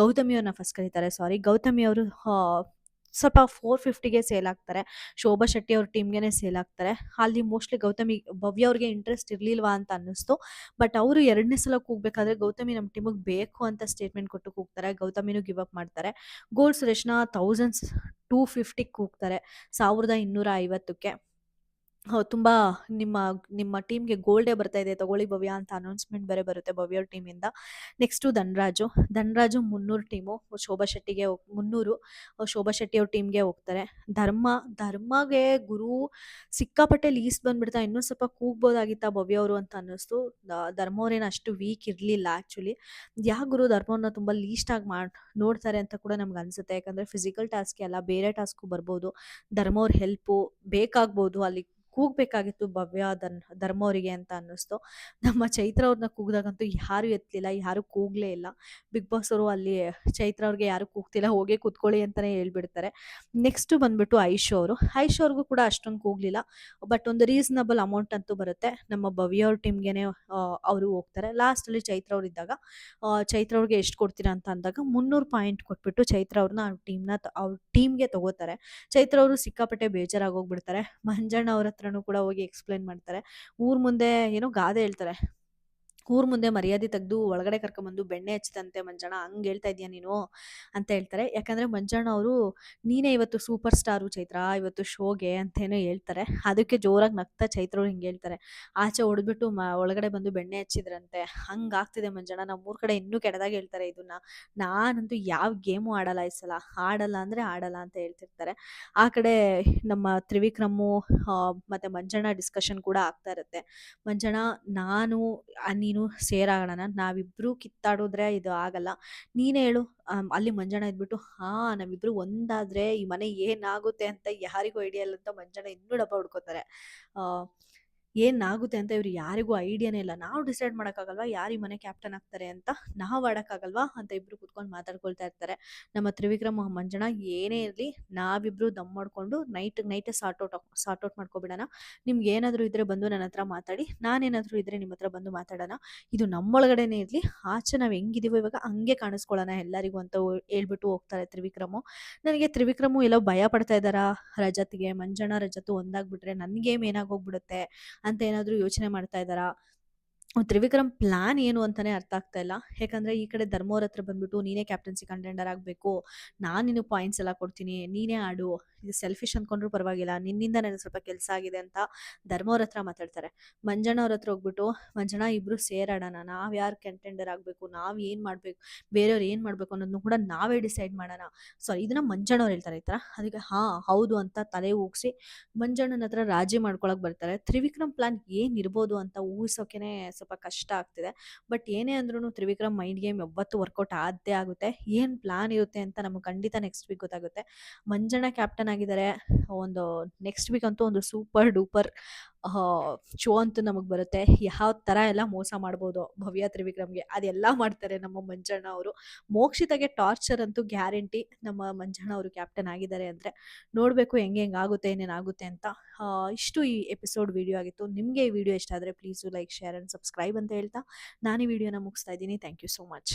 ಗೌತಮಿ ಅವ್ರನ್ನ ಫಸ್ಟ್ ಕರೀತಾರೆ, ಸಾರಿ ಗೌತಮಿ ಅವರು ಸ್ವಲ್ಪ 450ಗೆ ಸೇಲ್ ಆಗ್ತಾರೆ. ಶೋಭಾ ಶೆಟ್ಟಿ ಅವ್ರ ಟೀಮ್ಗೆ ಸೇಲ್ ಆಗ್ತಾರೆ. ಅಲ್ಲಿ ಮೋಸ್ಟ್ಲಿ ಭವ್ಯ ಅವ್ರಿಗೆ ಇಂಟ್ರೆಸ್ಟ್ ಇರಲಿಲ್ವಾ ಅಂತ ಅನ್ನಿಸ್ತು. ಬಟ್ ಅವರು 2ನೇ ಸಲ ಕೂಗಬೇಕಾದ್ರೆ ಗೌತಮಿ ನಮ್ಮ ಟೀಮಿಗೆ ಬೇಕು ಅಂತ ಸ್ಟೇಟ್ಮೆಂಟ್ ಕೊಟ್ಟು ಕೂಗ್ತಾರೆ. ಗೌತಮಿನೂ ಗಿವ್ ಅಪ್ ಮಾಡ್ತಾರೆ. ಗೋಲ್ಡ್ ಸುರೇಶ್ನ 1,250ಗೆ ಕೂಗ್ತಾರೆ, 1,250ಕ್ಕೆ. ತುಂಬ ನಿಮ್ಮ ನಿಮ್ಮ ಟೀಮ್ಗೆ ಗೋಲ್ಡೇ ಬರ್ತಾ ಇದೆ ತಗೊಳ್ಳಿ ಭವ್ಯ ಅಂತ ಅನೌನ್ಸ್ಮೆಂಟ್ ಬೇರೆ ಬರುತ್ತೆ ಭವ್ಯ ಅವ್ರ ಟೀಮಿಂದ. ನೆಕ್ಸ್ಟು ಧನರಾಜು 300 ಟೀಮು, ಶೋಭಾ ಶೆಟ್ಟಿಗೆ 300 ಶೋಭಾ ಶೆಟ್ಟಿ ಅವ್ರ ಟೀಮ್ಗೆ ಹೋಗ್ತಾರೆ. ಧರ್ಮಗೆ ಗುರು ಸಿಕ್ಕಾಪಟ್ಟೆ ಲೀಸ್ಟ್ ಬಂದ್ಬಿಡ್ತಾ, ಇನ್ನೂ ಸ್ವಲ್ಪ ಕೂಗ್ಬೋದಾಗಿತ್ತಾ ಭವ್ಯ ಅವರು ಅಂತ ಅನ್ನಿಸ್ತು. ಧರ್ಮ ಅವ್ರೇನು ಅಷ್ಟು ವೀಕ್ ಇರಲಿಲ್ಲ ಆ್ಯಕ್ಚುಲಿ. ಯಾಕೆ ಗುರು ಧರ್ಮವ್ರನ್ನ ತುಂಬ ಲೀಸ್ಟಾಗಿ ನೋಡ್ತಾರೆ ಅಂತ ಕೂಡ ನಮ್ಗೆ ಅನಿಸುತ್ತೆ. ಯಾಕಂದರೆ ಫಿಸಿಕಲ್ ಟಾಸ್ಕ್ ಅಲ್ಲ, ಬೇರೆ ಟಾಸ್ಕು ಬರ್ಬೋದು. ಧರ್ಮ ಅವ್ರ ಹೆಲ್ಪು ಬೇಕಾಗ್ಬೋದು ಅಲ್ಲಿ ಕೂಗಬೇಕಾಗಿತ್ತು ಭವ್ಯ, ಧರ್ಮ ಅವರಿಗೆ ಅಂತ ಅನ್ನಿಸ್ತು. ನಮ್ಮ ಚೈತ್ರ ಅವ್ರನ್ನ ಕೂಗಿದಾಗಂತೂ ಯಾರೂ ಎತ್ತಲಿಲ್ಲ, ಯಾರೂ ಕೂಗಲೇ ಇಲ್ಲ. ಬಿಗ್ ಬಾಸ್ ಅವರು ಅಲ್ಲಿ ಚೈತ್ರ ಅವ್ರಿಗೆ ಯಾರೂ ಕೂಗ್ತಿಲ್ಲ, ಹೋಗಿ ಕೂತ್ಕೊಳ್ಳಿ ಅಂತಲೇ ಹೇಳ್ಬಿಡ್ತಾರೆ. ನೆಕ್ಸ್ಟು ಬಂದ್ಬಿಟ್ಟು ಐಶು ಅವರು. ಐಶು ಅವ್ರಿಗೂ ಕೂಡ ಅಷ್ಟೊಂದು ಕೂಗಲಿಲ್ಲ. ಬಟ್ ಒಂದು ರೀಸನಬಲ್ ಅಮೌಂಟ್ ಅಂತೂ ಬರುತ್ತೆ. ನಮ್ಮ ಭವ್ಯ ಅವ್ರ ಟೀಮ್ಗೆನೆ ಅವರು ಹೋಗ್ತಾರೆ. ಲಾಸ್ಟಲ್ಲಿ ಚೈತ್ರ ಅವ್ರು ಇದ್ದಾಗ ಚೈತ್ರ ಅವ್ರಿಗೆ ಎಷ್ಟು ಕೊಡ್ತೀರಾ ಅಂತ ಅಂದಾಗ 300 ಪಾಯಿಂಟ್ ಕೊಟ್ಬಿಟ್ಟು ಚೈತ್ರ ಅವ್ರನ್ನ ಅವ್ರ ಟೀಮ್ಗೆ ತಗೋತಾರೆ. ಚೈತ್ರ ಅವರು ಸಿಕ್ಕಾಪಟ್ಟೆ ಬೇಜಾರಾಗೋಗ್ಬಿಡ್ತಾರೆ. ಮಂಜಣ್ಣ ಅವ್ರ ಹತ್ರನೂ ಕೂಡ ಹೋಗಿ ಎಕ್ಸ್ಪ್ಲೈನ್ ಮಾಡ್ತಾರೆ. ಊರ್ ಮುಂದೆ ಏನೋ ಗಾದೆ ಹೇಳ್ತಾರೆ, ಊರ್ ಮುಂದೆ ಮರ್ಯಾದೆ ತೆಗ್ದು ಒಳಗಡೆ ಕರ್ಕೊಂಬಂದು ಬೆಣ್ಣೆ ಹಚ್ಚಿದಂತೆ ಮಂಜಣ್ಣ, ಹಂಗೆ ಹೇಳ್ತಾ ಇದೀಯ ನೀನು ಅಂತ ಹೇಳ್ತಾರೆ. ಯಾಕಂದ್ರೆ ಮಂಜಣ್ಣ ಅವರು ನೀನೇ ಇವತ್ತು ಸೂಪರ್ ಸ್ಟಾರು ಚೈತ್ರ ಇವತ್ತು ಶೋಗೆ ಅಂತೇನೋ ಹೇಳ್ತಾರೆ. ಅದಕ್ಕೆ ಜೋರಾಗಿ ನಗ್ತಾ ಚೈತ್ರ ಅವ್ರು ಹಿಂಗೆ ಹೇಳ್ತಾರೆ, ಆಚೆ ಹೊಡೆದ್ಬಿಟ್ಟು ಒಳಗಡೆ ಬಂದು ಬೆಣ್ಣೆ ಹಚ್ಚಿದ್ರಂತೆ, ಹಂಗಾಗ್ತಿದೆ ಮಂಜಣ್ಣ, ನಮ್ಮೂರ್ ಕಡೆ ಇನ್ನೂ ಕೆಟ್ಟದಾಗಿ ಹೇಳ್ತಾರೆ ಇದನ್ನ. ನಾನಂತೂ ಯಾವ ಗೇಮು ಆಡಲ್ಲ ಈ ಸಲ, ಆಡಲ್ಲ ಅಂದ್ರೆ ಆಡಲ್ಲ ಅಂತ ಹೇಳ್ತಿರ್ತಾರೆ. ಆ ಕಡೆ ನಮ್ಮ ತ್ರಿವಿಕ್ರಮು ಮತ್ತೆ ಮಂಜಣ್ಣ ಡಿಸ್ಕಷನ್ ಕೂಡ ಆಗ್ತಾ ಇರುತ್ತೆ. ಮಂಜಣ್ಣ, ನಾನು ನೀನು ಸೇರಾಗೋಣ, ನಾವಿಬ್ರು ಕಿತ್ತಾಡಿದ್ರೆ ಇದು ಆಗಲ್ಲ, ನೀನೇ ಹೇಳು. ಅಲ್ಲಿ ಮಂಜಣ್ಣ ಇದ್ಬಿಟ್ಟು, ಹಾ ನಾವಿಬ್ರು ಒಂದಾದ್ರೆ ಈ ಮನೆ ಏನಾಗುತ್ತೆ ಅಂತ ಯಾರಿಗೂ ಐಡಿಯಾ ಇಲ್ಲ ಅಂತ ಮಂಜಣ್ಣ ಇನ್ನೂ ಡಬ್ಬ ಹುಡ್ಕೋತಾರೆ. ಆ ಏನಾಗುತ್ತೆ ಅಂತ ಇವ್ರು ಯಾರಿಗೂ ಐಡಿಯಾನೇ ಇಲ್ಲ. ನಾವು ಡಿಸೈಡ್ ಮಾಡೋಕ್ಕಾಗಲ್ವಾ ಯಾರು ಈ ಮನೆ ಕ್ಯಾಪ್ಟನ್ ಆಗ್ತಾರೆ ಅಂತ, ನಾವು ಆಡೋಕ್ಕಾಗಲ್ವಾ ಅಂತ ಇಬ್ರು ಕುತ್ಕೊಂಡು ಮಾತಾಡ್ಕೊಳ್ತಾ ಇರ್ತಾರೆ. ನಮ್ಮ ತ್ರಿವಿಕ್ರಮ್ ಮಂಜಣ್ಣ, ಏನೇ ಇರಲಿ ನಾವಿಬ್ರು ದಮ್ ಮಾಡ್ಕೊಂಡು ನೈಟೇ ಸಾರ್ಟ್ ಔಟ್ ಮಾಡ್ಕೊಬಿಡೋಣ. ನಿಮ್ಗೆ ಏನಾದರೂ ಇದ್ರೆ ಬಂದು ನನ್ನ ಹತ್ರ ಮಾತಾಡಿ, ನಾನೇನಾದರೂ ಇದ್ರೆ ನಿಮ್ಮ ಹತ್ರ ಬಂದು ಮಾತಾಡೋಣ. ಇದು ನಮ್ಮೊಳಗಡೆನೇ ಇರಲಿ, ಆಚೆ ನಾವು ಹೆಂಗಿದೀವೋ ಇವಾಗ ಹಂಗೆ ಕಾಣಿಸ್ಕೊಳ್ಳೋಣ ಎಲ್ಲರಿಗೂ ಅಂತ ಹೇಳ್ಬಿಟ್ಟು ಹೋಗ್ತಾರೆ ತ್ರಿವಿಕ್ರಮು. ನನಗೆ ತ್ರಿವಿಕ್ರಮು ಎಲ್ಲೋ ಭಯ ಪಡ್ತಾ ಇದ್ದಾರಾ ರಜತ್ಗೆ, ಮಂಜಣ್ಣ ರಜತ್ತು ಒಂದಾಗ್ಬಿಟ್ರೆ ನನ್ನ ಗೇಮ್ ಏನಾಗೋಗ್ಬಿಡುತ್ತೆ ಅಂತ ಏನಾದರೂ ಯೋಚನೆ ಮಾಡ್ತಾ ಇದ್ದಾರಾ? ತ್ರಿವಿಕ್ರಮ್ ಪ್ಲಾನ್ ಏನು ಅಂತಾನೆ ಅರ್ಥ ಆಗ್ತಾ ಇಲ್ಲ. ಯಾಕಂದ್ರೆ ಈ ಕಡೆ ಧರ್ಮ ಅವ್ರ ಹತ್ರ ಬಂದ್ಬಿಟ್ಟು ನೀನೇ ಕ್ಯಾಪ್ಟನ್ಸಿ ಕಂಟೆಂಡರ್ ಆಗಬೇಕು, ನಾನು ನಿನಗೆ ಪಾಯಿಂಟ್ಸ್ ಎಲ್ಲ ಕೊಡ್ತೀನಿ, ನೀನೇ ಆಡು, ಇದು ಸೆಲ್ಫಿಶ್ ಅಂದ್ಕೊಂಡ್ರು ಪರವಾಗಿಲ್ಲ, ನಿನ್ನಿಂದ ನನಗೆ ಸ್ವಲ್ಪ ಕೆಲಸ ಆಗಿದೆ ಅಂತ ಧರ್ಮ ಅವ್ರ ಹತ್ರ ಮಾತಾಡ್ತಾರೆ. ಮಂಜಣ್ಣ ಅವ್ರ ಹತ್ರ ಹೋಗ್ಬಿಟ್ಟು, ಮಂಜಣ್ಣ ಇಬ್ರು ಸೇರಾಡೋಣ, ನಾವು ಯಾರು ಕಂಟೆಂಡರ್ ಆಗಬೇಕು, ನಾವು ಏನು ಮಾಡಬೇಕು, ಬೇರೆಯವ್ರು ಏನು ಮಾಡಬೇಕು ಅನ್ನೋದನ್ನು ಕೂಡ ನಾವೇ ಡಿಸೈಡ್ ಮಾಡೋಣ. ಸಾರಿ, ಇದನ್ನ ಮಂಜಣ್ಣ ಅವ್ರು ಹೇಳ್ತಾರೆ ಈ ಥರ. ಅದಕ್ಕೆ ಹೌದು ಅಂತ ತಲೆ ಊಗಿಸಿ ಮಂಜಣ್ಣನ ಹತ್ರ ರಾಜಿ ಮಾಡ್ಕೊಳಕ್ ಬರ್ತಾರೆ. ತ್ರಿವಿಕ್ರಮ್ ಪ್ಲಾನ್ ಏನಿರ್ಬೋದು ಅಂತ ಊಹಿಸೋಕೆನೆ ಸ್ವಲ್ಪ ಕಷ್ಟ ಆಗ್ತಿದೆ. ಬಟ್ ಏನೇ ಅಂದ್ರೂ ತ್ರಿವಿಕ್ರಮ್ ಮೈಂಡ್ ಗೇಮ್ ಯಾವತ್ತೂ ವರ್ಕೌಟ್ ಆದ್ದೇ ಆಗುತ್ತೆ. ಏನು ಪ್ಲಾನ್ ಇರುತ್ತೆ ಅಂತ ನಮಗೆ ಖಂಡಿತ ನೆಕ್ಸ್ಟ್ ವೀಕ್ ಗೊತ್ತಾಗುತ್ತೆ. ಮಂಜಣ್ಣ ಕ್ಯಾಪ್ಟನ್ ಆಗಿದ್ದಾರೆ. ಒಂದು ನೆಕ್ಸ್ಟ್ ವೀಕ್ ಅಂತೂ ಒಂದು ಸೂಪರ್ ಡೂಪರ್ ಶೋ ಅಂತೂ ನಮಗೆ ಬರುತ್ತೆ. ಯಾವ ಥರ ಎಲ್ಲ ಮೋಸ ಮಾಡ್ಬೋದು ಭವ್ಯ ತ್ರಿವಿಕ್ರಮ್ಗೆ ಅದೆಲ್ಲ ಮಾಡ್ತಾರೆ ನಮ್ಮ ಮಂಜಣ್ಣ ಅವರು. ಮೋಕ್ಷಿತಾಗೆ ಟಾರ್ಚರ್ ಅಂತೂ ಗ್ಯಾರಂಟಿ ನಮ್ಮ ಮಂಜಣ್ಣ ಅವರು ಕ್ಯಾಪ್ಟನ್ ಆಗಿದ್ದಾರೆ ಅಂದರೆ. ನೋಡಬೇಕು ಹೆಂಗೆ ಆಗುತ್ತೆ, ಏನೇನಾಗುತ್ತೆ ಅಂತ. ಇಷ್ಟು ಈ ಎಪಿಸೋಡ್ ವಿಡಿಯೋ ಆಗಿತ್ತು. ನಿಮಗೆ ಈ ವಿಡಿಯೋ ಇಷ್ಟ ಆದರೆ please like, share and subscribe ಅಂತ ಹೇಳ್ತಾ ನಾನು ಈ ವಿಡಿಯೋನ ಮುಗಿಸ್ತಾ ಇದ್ದೀನಿ. Thank you so much.